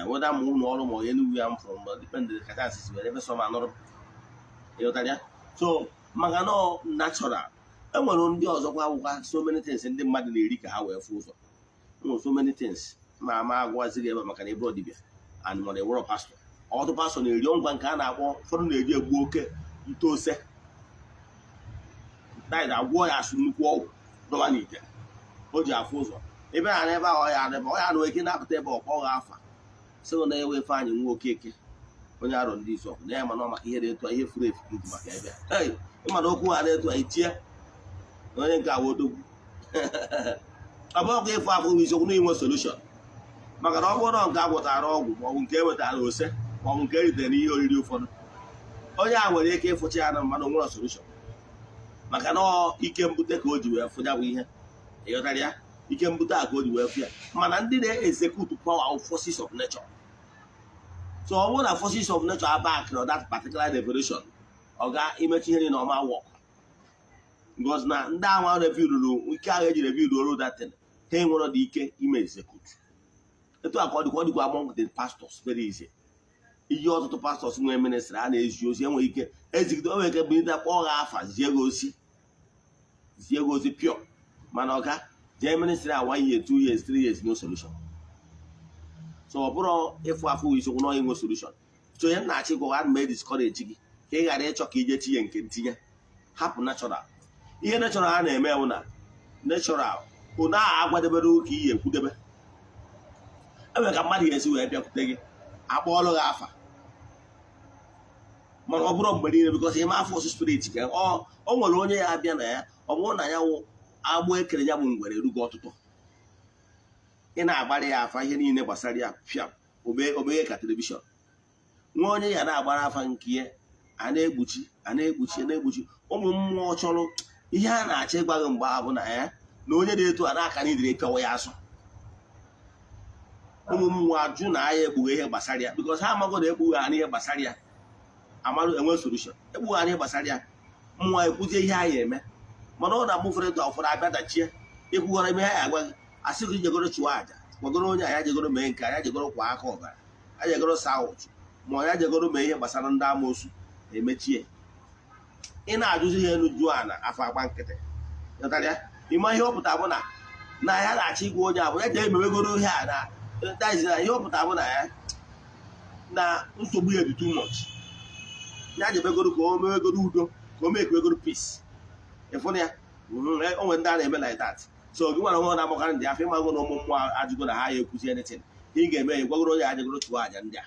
Whether I'm moving all or anywhere I'm from, depending on the catastrophe, wherever some another. You know, so Magano natural. And when on the other, so many things in the Madden Erika, however, so many things. Mamma was the Macane Brody and when they were a pastor. Ọtụ pastor na-eri ngwa nke a na-akpọ ụfọdụ na-eji egbu oke itoose. Daịda agwọ ya asụ nnukwu ọgwụ dọba n'ite. O ji afụ ụzọ. Ebe a n'ebe ahụ ya adịba, ọ ya na eke na-apụta ebe ọkpọ ga afa. Sị na ewe efe anyị nwa okeke. Onye arọ ndị izu ọkụ. Na ya mana ọ maka ihe dị etu a, ihe furu efu ndị maka ebe a. Ịmana okwu ha dị etu a itie. Onye nke awa odogwu. Ọ bụ ọkụ ịfụ afụ isiokwu na-enwe solution. Maka na ọ bụrụ na nke agwọtara ọgwụ ma ọ bụ nke ewetara ose ma ọ bụ nke eritere n'ihe oriri ụfọdụ, onye a nwere ike ịfụcha ya na mmadụ nwere solution. Maka na ike mbute ka o ji wee fụja bụ ihe. Ịghọtara ya? Ike mbute a ka o ji wee fụ ya. Mana ndị na-execute power of forces of nature. So ọ bụrụ na forces of nature are back na that particular revolution, ọ ga imechi ihe na ọma work. because na ndị ahụ reviewuru ike ahụ eji review ruo datin ha enwere dị ike ime execute. Etu a ka ọ dịkwa among the pastors very easy. Ihe ọtụtụ pastors nwere ministry a na-ezi ozi enwere ike ezigide onwe ike bụ kpọọ ha afa zie gị ozi pure mana ọga jee ministry a 1 year 2 years 3 years no solution. So ọ bụrụ ịfụ afụ isiokwu na inwe solution. So ihe na-achị gwa ha ma discourage gị ka ị ghara ịchọ ka ije tinye nke ntinye. Hapụ natural. Ihe natural ha na-eme bụ na natural bụ na agwadebere ụka ihe ekwudebe. Enwere ka mmadụ ga-esi wee bịakwute gị akpọọlụ gị afa mana ọ bụrụ mgbe niile because ịma afọ ọsụ spirit ka ọ nwere onye ya abịa na ya ọ bụrụ na ya wụ agbụ ekere ya bụ ngwere erugo ọtụtụ ị na-agbara ya afa ihe niile gbasara ya pịa obeghe ka telivishọn nwa onye ya na-agbara afa nke ya a na-egbuchi ụmụ mmụọ chọrọ ihe a na-achọ ịgwa gị mgbe ahụ na ya na onye dị etu a na-aka na idiri pịawa ya asụ ụmụ mmụọ ajụ na anya ekpughe ihe gbasara ya because ha amago na ekpughe ha n'ihe gbasara ya amarụ enwe solution ekpughe ha n'ihe gbasara ya mmụọ ekwuzie ihe anyị eme mana ọ na-abụ ụfọdụ etu ụfọdụ abịa dachie ịkwụgọrọ ime ha ya agwa gị asị gị jegoro chụọ aja gwagoro onye anya jegoro mee nke anya jegoro kwa aka ọbara anya jegoro saa ụchụ ma ya jegoro mee ihe gbasara ndị amoosu emechie ị na-ajụzi ihe elu jụọ a na afọ agba nkịtị ya ịma ihe ọpụta bụ na ya na-achọ igwe onye abụ ya jee emewegoro ihe a na na ihe ọpụta bụ na ya na nsogbu ya dị too much ya jebegoro ka o mewegoro udo ka o mekwegoro peace ịfụ na ya o nwere ndị a na-eme like that. So gị nwere nwe na-amakarị ndị afọ ịmago na ụmụ mmụọ ajụgo na ha ya ekwuzi anything ị ga-eme ya gwagoro onye ajegoro chụọ aja ndị a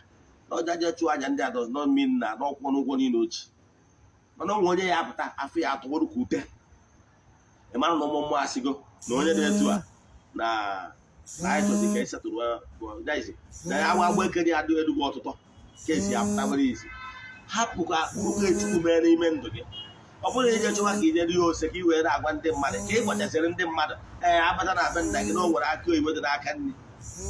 na ọja je chụọ aja ndị a does not mean na n'ọkwụ n'ụgwọ niile ochi mana onwe onye ya apụta afọ ya atụgoro ka ute ị mara na ụmụ mmụọ asịgo na onye dị etu a na anyị chọzi ka esetụrụ na ya agba ekere ya adịghị edugo ọtụtụ ka esi apụta nwere izi hapụ ka oke chukwu mee n'ime ndụ gị. Ọ bụrụ na ije chọwa ka ije dị ya ose ka ị were agwa ndị mmadụ ka ị gwachasịrị ndị mmadụ abata na be nna gị na o nwere aka oyibo dị n'aka nri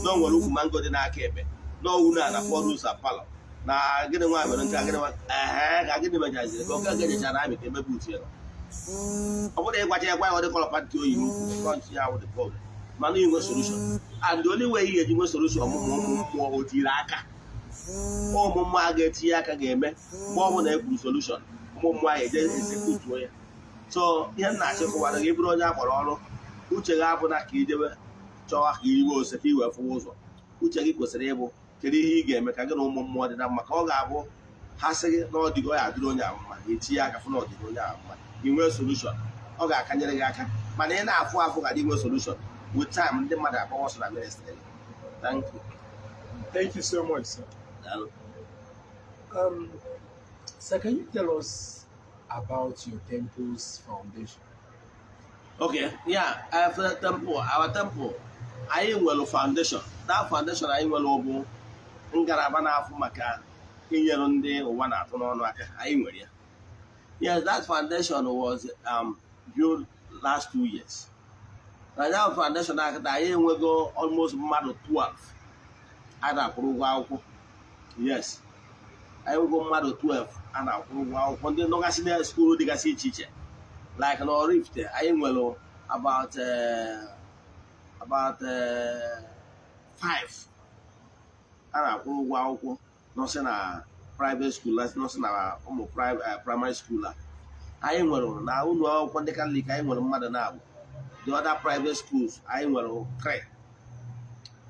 na o nwere ukwu mango dị n'aka ebe na owu na fọdụs palọ na gịnị nwa mere nke gịnị ka gịnị mejaziri ka oke ga-ejecha na amị ka emebe uche ya. Ọ bụrụ na ịgwacha ya gwa ya ọ dị kọlọ pati oyibo kọnchi ya wụdị problem mana inwe solution and only way ị ga-eji nwe solution ọmụmụ ụmụ mmụọ o tiri aka ụmụ mmụọ a ga-etinye aka ga-eme mgbe ọ bụla e kwuru solution ụmụ mmụọ ahụ eje esekutuo ya. So ihe m na-achịkọwara gị bụrụ onye akpọrọ ọrụ uche gị abụna ka ijebe chọwa ka iriwe ose ka iwee fụwa ụzọ. Uche gị kwesịrị ịbụ kedu ihe ị ga-eme ka gị na ụmụ mmụọ dị na mma ka ọ ga-abụ ha sị gị na ọdịgo ya adịrị onye ahụ mma ga-etinye aka fụ na ọdịgo onye ahụ mma inwe solution ọ ga-akanyere gị aka mana ị na-afụ afụ ga dị nwe solution with time ndị mmadụ akpọwọ so na ministry. Thank you. Thank you so much, sir. Sir, can you tell us about your temple's foundation? Okay, yeah, for the temple, our temple, anyị nwere foundation. That foundation anyị nwere bụ ngalaba na-afụ maka inyere ndị ụwa na-atụ n'ọnụ aka anyị nwere ya. Yes, that foundation was built last 2 years. Na that foundation akịta anyị enwego almost mmadụ 12 a na-akwụrụ ụgwọ akwụkwọ. Yes, anyị nwego mmadụ 12 a na-akwụrụ ụgwọ akwụkwọ ndị nọgasị na skuulu dịgasị iche iche like na oraifite anyị nwere about 5 a na-akwụrụ ụgwọ akwụkwọ nọsị na private school nọsị na ụmụ primary school a anyị nwere na ụlọ akwụkwọ ndị Catholic anyị nwere mmadụ na-abụ the other private schools anyị nwere 3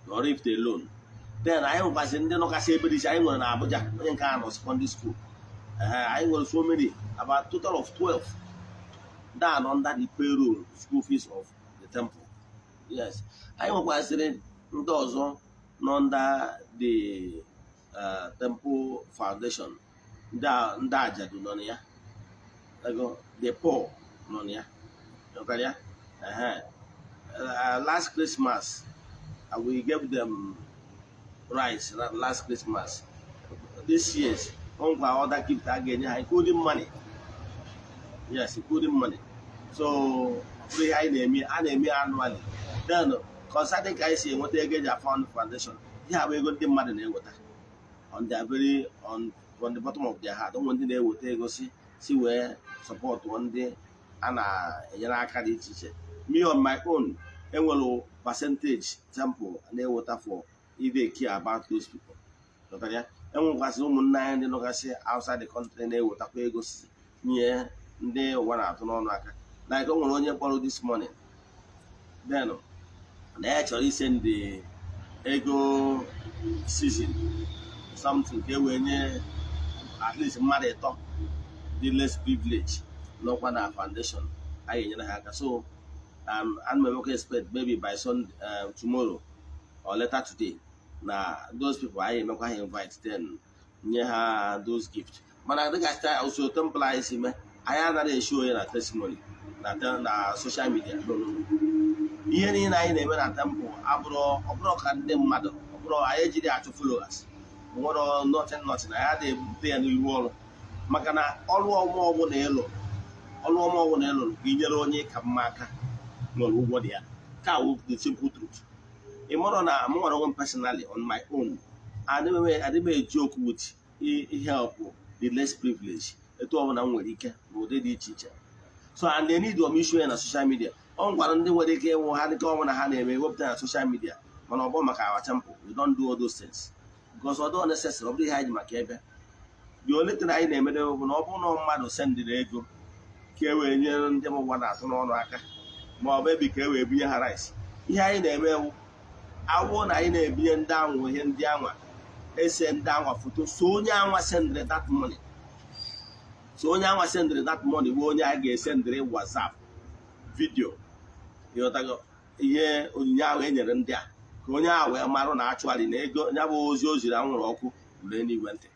na oraifite alone. Then anyị nwekwasị ndị nọkasị ebe dị iche anyị nwere na Abuja onye nke a nọ secondary school anyị nwere so many about total of 12 that under the payroll school fees of the temple. Yes, anyị nwekwasịrị ndị ọzọ nọ under the temple foundation ndị ajadu nọ na ya the poor nọ na ya. Last Christmas we gave them rice last Christmas. This year's other gift again, including money. Yes, including money. So we annually. Then concerning IC what they get found foundation. Yeah, we got the money on their on the bottom of their heart. Don't want they will take go see where support one day a na-enyere aka dị iche iche. Me on my own, enwere percentage temple na-eweta for either care about those people. Enwekwasị ụmụnne anyị ndị nọgasị outside the country na-ewetakwa ego si nye ndị ụwa na-atụ n'ọnụ aka. Like o nwere onye kpọrọ this morning, then na ya chọrọ ise ndị ego season something ka e wee nye at least mmadụ ịtọ dị less privilege n'ọkwa na foundation anyị enyere ha aka. So I'm expect maybe by Sunday, tomorrow or later today, na those people I emekwa ha invite then nye ha those gifts. Mana I think I start also temple anyị si me anyị anaghị show ya na testimony na social media. Ihe niile anyị na-eme na temple ọbụrụ ka ndị mmadụ ọbụrụ anyị ejiri achụ followers nwere nothing na ya na-ebute ya n'ihu ọrụ, maka na ọrụ ọma ọbụla ịlụrụ ka inyere onye ka mma aka n'ọrụ ụgwọ dị ya. Ka the simple truth. Ị mara na m nwere onwe personally on my own, adịghị m eji okwu with help the less privileged etu ọbụla m nwere ike n'ụdị dị iche iche. So and they need issue na social media. Ọ gwara ndị nwere ike ịnwụ ha dịka ọnwụ na ha na-eme wepụta na social media, mana ọ bụ maka our temple. We don't do all those things because ọ dị necessary. Ọ bụrụ ihe anyị ji maka ebe the only thing anyị na-emede bụ na ọ bụrụ na mmadụ sendịrị ego ka e wee nyere ndị ụwa na-atụ n'ọnụ aka, ma ọ bụ ebi ka e wee binye ha rice. Ihe anyị na-eme awụ na anyị na-ebinye ndị anwa ihe ndị anwa ese ndị anwa foto, so onye anwa sendịrị that money, bụ onye a ga-esendịrị WhatsApp vidio ịghọtago ihe onyinye ahụ e nyere ndị a, ka onye ahụ wee marụ na achụgharị na ego ya bụ ozi o ziri anwụrụ ọkụ lee n'igwe ntị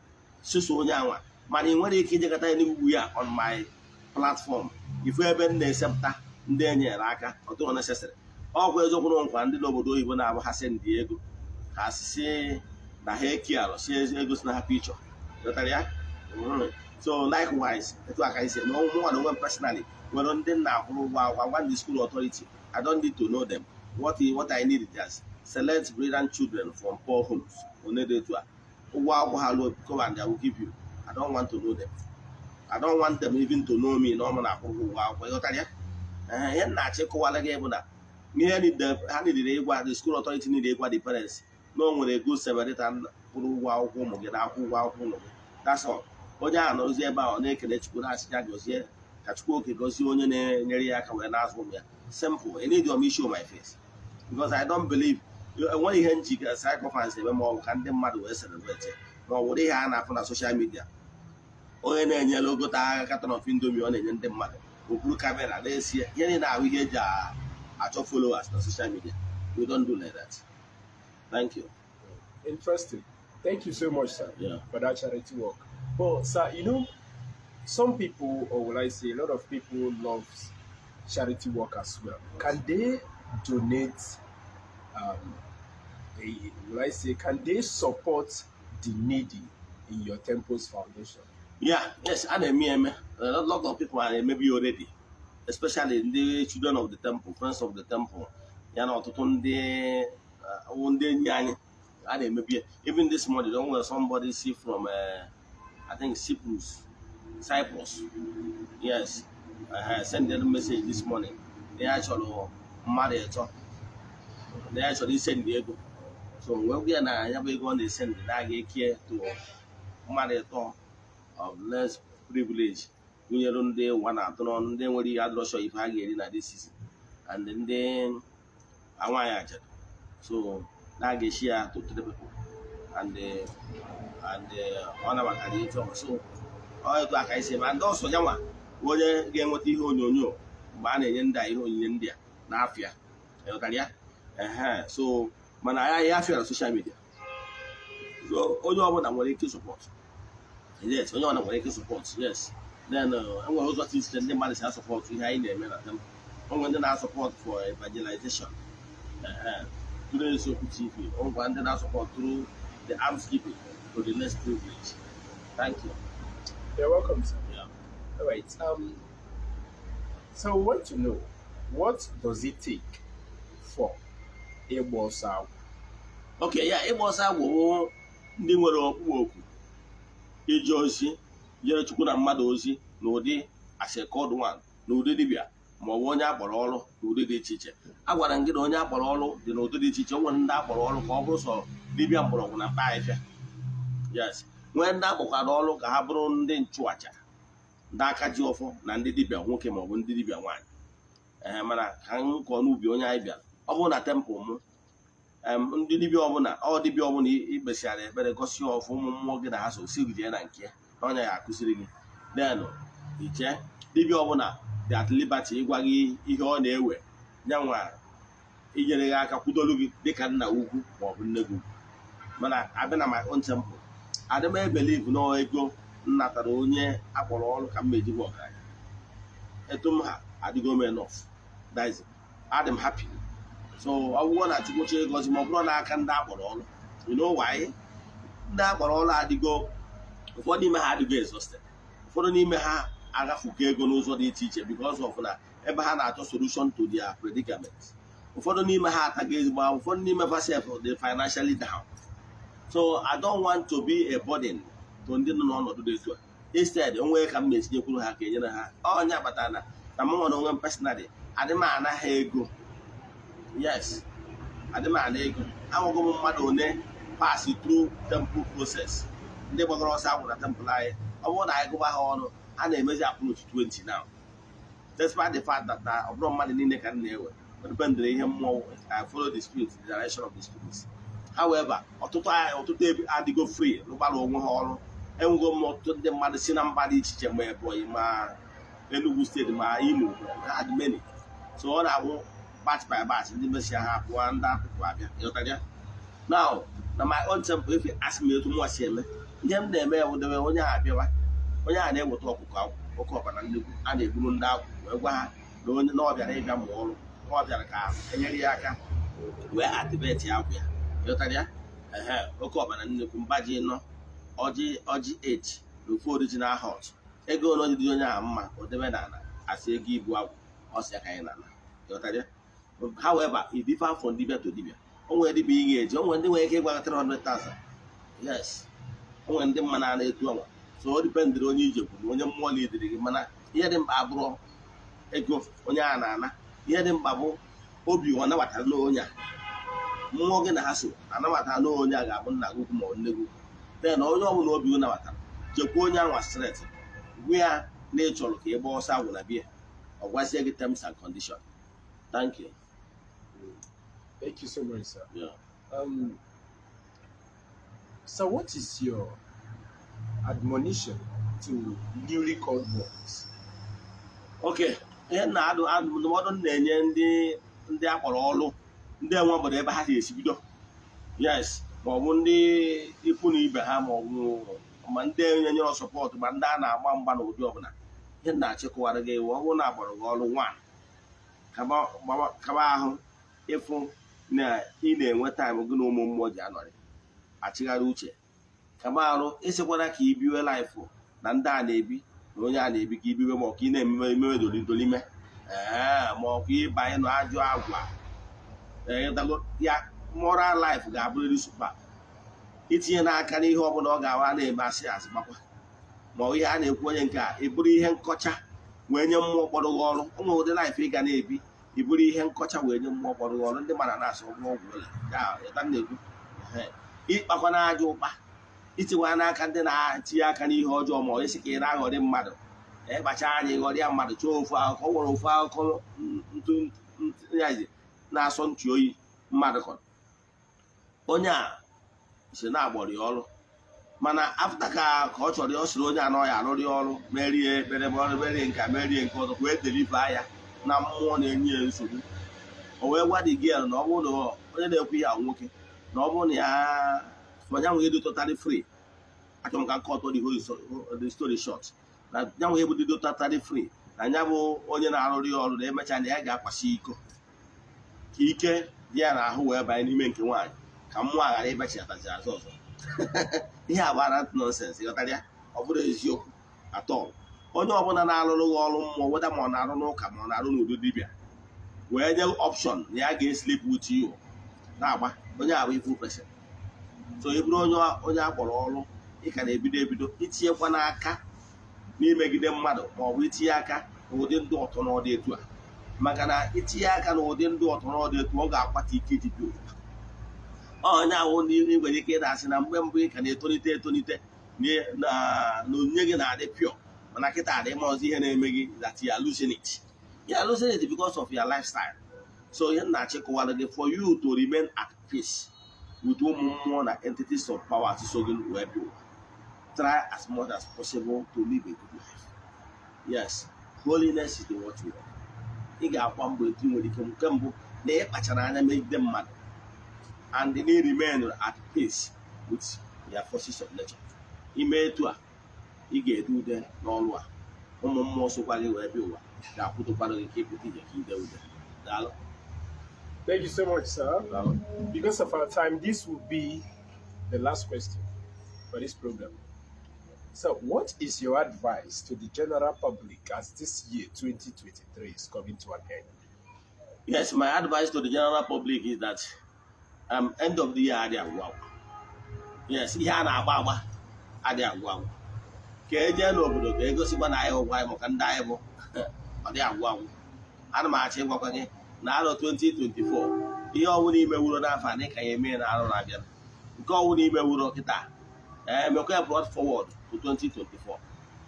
suso onye anwa. Mana ị nwere ike ijekọta ya n'ugwu ya on my platform ifu ebe m na-esepụta ndị enyere aka ọtụtụ necessary. Ọgwụ eziokwu na nkwa ndị n'obodo oyibo na-abụ ha sendị ego ha si na ha ekialụ si ego si na ha pichọ ịghọtara ya. So likewise etu aka isi na ọnwụ nwa onwe personally nwere ndị na-akwụrụ ụgwọ akwụkwọ gwa the school authority. I don't need to know them. What I need is just select brilliant children from poor homes. Ụgwọ akwụkwọ ha low come and I will give you. I don't want to know them. I don't want them even to know me na ọmụ na-akwụrụ ụgwọ akwụkwọ ịghọtara ya. Ihe na-achị kọwara gị bụ na ihe ha nidere ịgwa the school authority need ịgwa the parents na o nwere ego severita kwụrụ ụgwọ akwụkwọ ụmụ gị na-akwụ ụgwọ akwụkwọ ụmụ gị. That's all. Onye ahụ nọrọzi ebe ahụ na-ekele Chukwu na-asị ya gọzie ka Chukwu oke gọzie onye na-enyere ya aka wee na-azụ ụmụ ya. Simple. I need me show my face because I don't believe enweghị ihe njikọ sacrifice ebe ma ọ bụ ka ndị mmadụ wee celebrate ma ọ bụrụ ihe a na-afụ na social media. Onye na-enyere ogote agha carton of Indomie ọ na-enye ndị mmadụ okpuru kamera na-esi ihe niile ahụ ihe eji achọ followers na social media. We don't do like that. Thank you. Interesting. Thank you so much, sir, Yeah. for that charity work. But, sir, some people, or will I say, a lot of people love charity work as well. Can they donate? Can they support the needy in your temple's foundation? Yes, and a lot of people are maybe already, especially the children of the temple, friends of the temple. Even this morning, somebody see from I think Cyprus. Yes, I sent them a message this morning. They actually married. They actually send Diego. So when we are now, we going to send the here to marry of less privilege. We are on day one afternoon. Then we had Russia if I get in this season, and then I want to. So now get share to the people and one of our so all like I say, man, also Yama, whether game what you know, man, and die in India, Nafia, so man, I have on social media. So all you want to make support. Yes, all you want to make support, yes. Then I'm also teaching them money support behind them and them. I'm going to support for evangelization. Today is Oku TV. I'm going to support through the arms keeping for the less privilege. Thank you. You're welcome, sir. Yeah. All right. So we want to know, what does it take for igbo Eze-Ana? Okay, yeah, igbo Eze-Ana bụ ndị nwere okwu okwu ije ozi jere Chukwu na mmadụ ozi n'ụdị as a called one n'ụdị dibịa ma ọ bụ onye akpọrọ ọrụ n'ụdị dị iche iche. A gwara m gị na onye akpọrọ ọrụ dị n'ụdị dị iche iche. Nwere ndị akpọrọ ọrụ ka ọ bụrụ sọ dibịa mgbọrọgwụ na mkpa ahịhịa, yes. Nwee ndị akpọkwara ọrụ ka ha bụrụ ndị nchụaja, ndị aka ji ọfọ na ndị dibịa nwoke ma ọ bụ ndị dibịa nwaanyị. Mana ka m kọọ n'ubi onye anyị bịara, ọ bụrụ na tempụl m, ndị dibịa ọbụla ikpesịara ekpere gosi ọfụ ụmụ mmụọ gị na ha so si gị jee na nke ya na ọnya ya akụziri gị, denụ iche dibịa ọbụla dị at liberty ịgwa gị ihe ọ na-ewe nyanwa inyere gị aka kwudolu gị dịka nna ugwu ma ọ bụ nne gị. Mana abịa na my own temple, adị m ebelive na ego nnatara onye akpọrọ ọrụ ka m ma ejigbo ọgaranya. Etu m ha adịgo m enough, adị m happy. So ọgwụgwọ na Chukwuche ịgọzi ma ọ bụrụ n'aka ndị akpọrọ ọrụ, you know why? Ndị akpọrọ ọrụ adịgo, ụfọdụ n'ime ha adịgo exhausted, ụfọdụ n'ime ha agafugo ego n'ụzọ dị iche iche because of na ebe ha na-achọ solution to their predicament. Ụfọdụ n'ime ha atago ezigbo, ụfọdụ n'ime ha self dị financially down. So I don't want to be a burden to ndị nọ n'ọnọdụ dị etu a. Instead, onwe ka m na-etinyekwuru ha ka enyere ha. Onye kpatara na m nwere onwe m personally adị m ana ha ego. Yes, adị m ana ego. Ahụgo m mmadụ one pass through temple process, ndị gbagoro ọsọ agwụ na temple anyị. Ọ bụrụ na anyị gụba ha ọnụ, ha na-emezi approach 20 now. Despite the fact that ọ bụrụ mmadụ niile ka m na-ewe, dependere ihe mmụọ, I follow the spirit, the direction of the spirits. However, ọtụtụ ebe adịgo free rụgbara onwe ha ọrụ. Enwego m ọtụtụ ndị mmadụ si na mba dị iche iche ma Ebonyi ma Enugu steeti ma Imo, had many. So ọ na-abụ batch by batch, ndị mesịa ha pụọ, ndị akụkụ abịa ịghọtara. Now na my own temple, if you ask me etu mwa si eme, ihe m na-eme ya bụ debe onye a abịawa, onye a na-eweta ọkụkọ agwụ, oke ọbara nnukwu, a na-egburu ndị agwụ wee gwa ha na onye na ọ bịara ịbịa mụọ ọrụ, na ọ bịara ka enyere ya aka wee activate ya agwụ ya. Ịghọtara? Oke ọbara nnukwu, mbaji nọ, ọjị 8 na ofu original hot. Ego onye dị onye ahụ mma, o debe n'ala asị ego ibu agwụ, ọ sị aka anyị n'ala. Ịghọtara? However, it differ from dibia to dibia. O nwere dibia ị ga-eji, o nwere ndị nwere ike ịgwa 300,000. Yes, o nwere ndị mma na etu ọnwa. So o dipendịrị onye ije kwuru, onye mmụọ na idiri gị. Mana ihe dị mkpa abụrụ ego onye a na-ana. Ihe dị mkpa bụ obi ọ nabatara n'onye a, mmụọ gị na ha so anabatara n'onye a ga-abụ nna gị ukwu ma ọ nne gị ukwu. Then onye ọbụla obi gị nabatara, jekwa onye anwa straight gwa ya na ị chọrọ ka ị gbaa ọsọ agwụ na bia, ọ gwazie gị terms and conditions. Thank you. Thank you so much, sir. Yeah. So what is your admonition to newly called ones? Okay, ihe ndụmọdụ na-enye ndị akpọrọ ọrụ, ndị enwe obodo ebe ha ga-esi bido. Yes, ma ọ bụ ndị ikwu na ibe ha, ma ọ bụ ma ndị nyere sọpọtụ, ma ndị a na-agba mgba n'ụdị ọbụla. Ihe na-achịkọwara gị iwu, ọ bụrụ na akpọrọ gị ọrụ nwa, kaba ahụ ịfụ na ị na-enwe taịm gị na ụmụ mmụọ ji anọrị achịgharị uche. Kaba arụ ịsịkwara ka i biwe laịfụ na ndị a na-ebi na onye a na-ebi ka ibiwe, ma ọ ka ị na-ememe emewe dolime, ma ọ ka ịba ịnụ ajụ agwa ya. Moral life ga-abụrịrị supa. Itinye n'aka n'ihe ọbụla ọ ga-awa na-eme asị gbakwa, ma ọ ihe a na-ekwu onye nke a ịbụrụ ihe nkọcha wee nye mmụọ kpọrọ gị ọrụ. O nwere ụdị laịf ị ga na-ebi, ịbụrụ ihe nkọcha wee nye mmụọ kpọrọ gị ọrụ. Ndị mmadụ na-asọ ọgwụ na-ekwu ịkpakwa na aja ụkpa, itinye n'aka ndị na-etinye aka n'ihe ọjọọ, ma ọ isi ka ị na-aghọrị mmadụ, ịkpacha anya ịghọrịa mmadụ, chọọ ofu akụkọ. Nwere ofu akụkọ na-asọ ntị oyi mmadụ kọrọ. Onye a si na-agbọrọ ya ọrụ, mana afta ka ọ chọrọ ya, ọ sịrị onye anọ ya arụrị ọrụ, merie ekpere, merie nka, merie nke ọzọ, wee deliva ya na mmụọ na-enye ya nsogbu. O wee gwa dị gị na ọ bụrụ na onye na-ekwu ya nwoke, na ọ bụrụ na ya nwee dị totally free. Achọrọ m ka nkọtọ the story short, na ya nwee bụ dị totally free, na ya bụ onye na-arụrị ọrụ na emecha na ya ga-akwasị iko ka ike dị ya n'ahụ wee banye n'ime nke nwaanyị, ka mmụọ ghara ịbachiatazi azụ ọzọ. Ihe agbara nọnsens, ghọtara ya? Ọ bụrụ eziokwu atọ. Onye ọbụla na-arụrụ gị ọrụ mmụọ, weda ma ọ na-arụ n'ụka ma ọ na-arụ n'udo dibịa, wee nye option na ya ga-eslip with you na-agba, onye abụ ifu person. So ị bụrụ onye akpọrọ ọrụ, ị ka na-ebido itinyekwa n'aka n'imegide mmadụ, ma ọ bụ itinye aka n'ụdị ndụ ọtọnọdụ etu a, maka na itinye aka n'ụdị ndụ ọtọnọdụ etu ọ ga-akwata ike ji dị onye ahụ n'ihu nwere ike ịdasị na mgbe mbụ ị ka na-etolite na onyinye gị na-adị pịọ, mana kịta adị ma ọzọ ihe na-eme gị that you are losing it. You are losing it because of your lifestyle. So ihe na-achịkọwara gị for you to remain at peace with ụmụ mmụọ na entities of power so gị wee bi ụwa. Try as much as possible to live a good life. Yes, holiness is the watchword. Ị ga-akwa mbọ etu nwere ike nke mbụ na ị kpachara anya megide mmadụ and they remain at peace with their forces of nature. Ime etu a, ị ga-edu ude n'ọrụ a, ụmụ mmụọ sokwa gị wee bịa ụwa ga-akwụtụkwara gị ka ịpụta ije ka ide ude. Daalụ. Thank you so much, sir. Because of our time, this will be the last question for this program. So, what is your advice to the general public as this year, 2023, is coming to an end? Yes, my advice to the general public is that end of the year adị agwụ agwụ. Yes, ihe a na-agba agba adị agwụ agwụ. Ka e jee n'obodo ka egosikwa na anyị ụgwọ anyị maka ndị anyị bụ ọ dị agwụ agwụ. Ana m achọ ịgwakwa gị na arọ 2024 ihe ọbụla ime wuro n'afọ a ka ya eme na arọ na-abịa. Nke ọbụla ime wuro kịta mekwa brought forward to 2024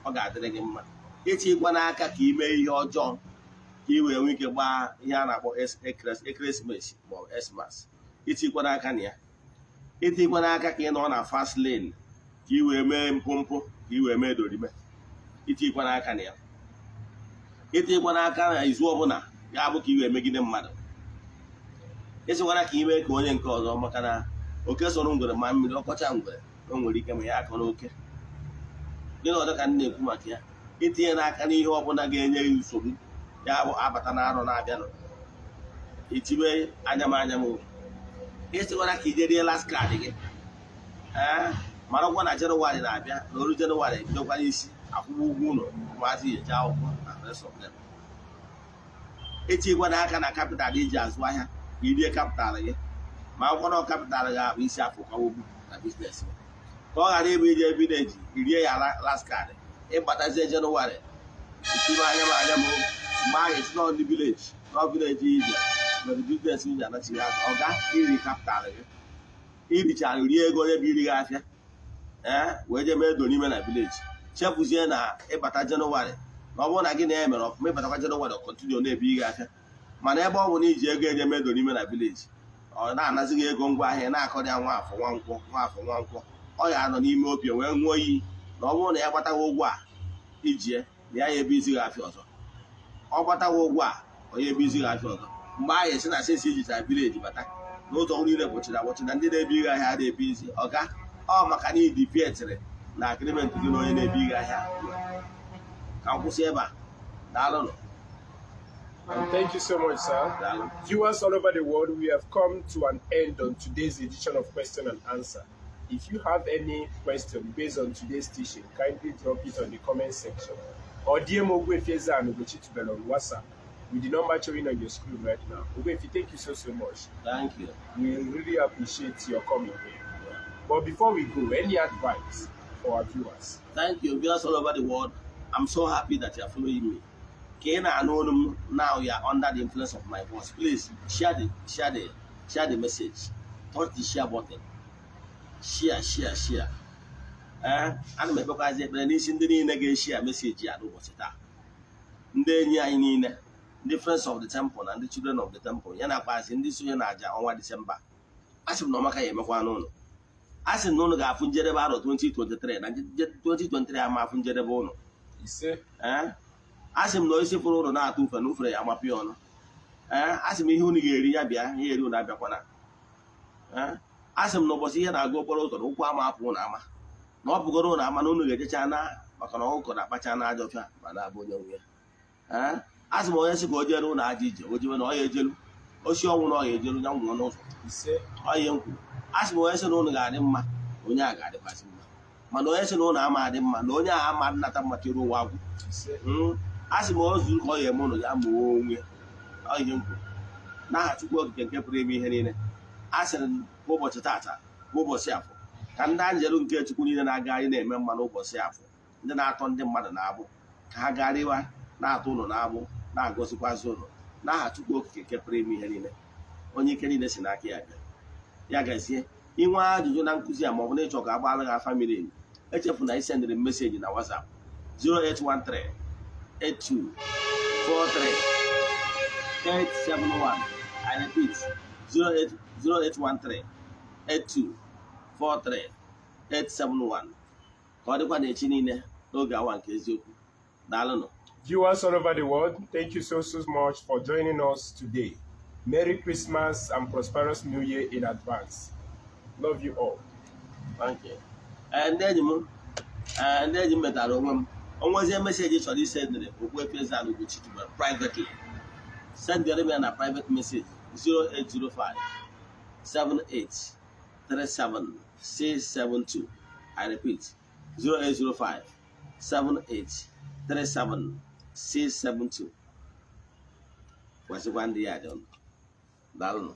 ọ ga-adịrị gị mma. Etikwa n'aka ka ime ihe ọjọọ ka ị wee nwee ike gbaa ihe a na-akpọ ekeresimesi ma ọ bụ Xmas. Itikwa n'aka na ya, itikwa n'aka ka ị nọ na fast lane ka ị wee mee mpụmpụ ka ị wee mee dorime. Itikwa n'aka na ya, itikwa n'aka na izu ọbụla ga-abụ ka ị wee megide mmadụ. Esikwara ka ime ka onye nke ọzọ, maka na oke soro ngwere ma mmiri ọkọcha ngwere o nwere ike ma ya akọ n'oke. Gịnị ọzọ ka m na-ekwu maka ya? Itinye n'aka n'ihe ọbụla ga-enye gị nsogbu ya bụ abata na arọ na-abịanụ. Itibe anya m esikwara ka ijerie last card gị marakwa na Jenụwarị na-abịa na oru Jenụwarị bidokwara isi akwụkwọ ụgwọ ụlọ maazị eje akwụkwọ na rest of them. Etikwa n'aka na kapital iji azụ ahịa ka irie kapital gị, ma akwụkwọ na kapital ga-abụ isi afọ kwawogbu na biznes gị, ka ọ ghara ịbụ ije vileji irie ya last card ịbatazie Jenụwarị itibe anya m mgbe ahụ esi n'ọdị vileji ije mere biznes iji anachighị azụ ọ ga iri kapital gị irichara rie ego onye bụ iri gị afịa wee jee mee do n'ime na vileji. Chefuzie na ịbata Jenụwarị na ọ bụrụ na gị na-emere ọfụma ịbatakwa Jenụwarị kọntinue na-ebi gị afịa, mana ebe ọ bụ na iji ego eje mee do n'ime na vileji ọ na-anazi gị ego ngwa ahịa na-akọrị ya nwa afọ nwankwọ ọ ya anọ n'ime obi wee ṅụọ iyi na ọ bụrụ na ya gbatawa ụgwọ a ijie na ya ebe izi gị afịa ọzọ. Ọ gbatawa ụgwọ a onye ebe izi gị afịa ọzọ, mgbe ahụ esi na sesi ijicha vileji bata n'ụzọ niile gbochiri agbochi na ndị na-ebi gị ahịa na-ebi izi ọga ọ maka na ịdị pietịrị na agrimenti gị na onye na-ebi gị ahịa. Ka m kwụsị ebe a. Daalụnụ. And thank you so much, sir. Viewers all over the world, we have come to an end on today's edition of Question and Answer. If you have any question based on today's teaching, kindly drop it on the comment section or DM Ogbuefi Eze-Ana Ugochitubelu on WhatsApp with the number showing on your screen right now. Ogbuefi, thank you so much. Thank you. We really appreciate your coming here. But before we go, any advice for our viewers? Thank you, viewers all over the world. I'm so happy that you are following me. Now you are under the influence of my voice. Please share the message. Touch the share button. Share. And my book has been in the negative message. The difference of the temple and the children of the temple. Yana pass in this year on December. As if no maka yemekwa as in no ga funjere ba 2023 and 2023 ama funjere ba no. Ise As him no isi furu na atu fa no fure ya mapi ono. As him ihe unu ga-eri ya bịa, ihe eri unu abịakwana. As him no bosi ihe na-agụ okporo ụzọ ụkwụ ama apụ na ama. Na ọ bụgoro na ama na unu ga-ejecha na maka na ọkụkọ na-akpacha na ajọ ọfịa ma na-abụ onye nwe ya. As him onye si ka o jere ụlọ aja ije, o jiwe na ọ ya ejelu. Osi ọnwụ na ọ ya ejelu ya nwụọ n'ụzọ. Ise Ọ ya nkwu. As him onye si na unu ga-adị mma, onye a ga-adịkwasị mma. Mana onye si na unu ama adị mma, na onye a ama nnata mma tiri ụwa agwụ. Asị m ozu ka ọ ya eme ụlọ ya mụọ onwe ihe m kwuru n'aha Chukwu okike nke pụrụ ime ihe niile. A sịrị ụbọchị tata bụ ụbọchị afọ ka ndị anjelu nke Chukwu niile na-agagharị na-eme mma n'ụbọchị afọ, ndị na-atọ ndị mmadụ na-agbụ ka ha garịwa na-atụ ụlọ na-agbụ na-agọzikwazi ụlọ n'aha Chukwu okike kepere ime ihe niile, onye ike niile si n'aka ya bịa. Ya gazie inwe ajụjụ na nkụzi a, ma ọ bụ na ịchọ ka agbaala gị afa miri emi, echefu na isendịrị m meseji na WhatsApp 0813 8243 871. I repeat 0813 8243 871. Ka ọ dịkwa n'echi niile n'oge awa nke eziokwu. Daalụnụ. Viewers all over the world, thank you so much for joining us today. Merry Christmas and prosperous New Year in advance. Love you all. Thank you. Ndị enyi m metara onwe m, onwezie meseji chọrọ isendịrị Ogbuefi Eze-Ana Ugochitubelu privately, sendịrị m ya na private message 0805 78 37 672. I repeat 0805 78 37 672. Wasịkwa ndị ya dị ọnụ. Daalụnụ.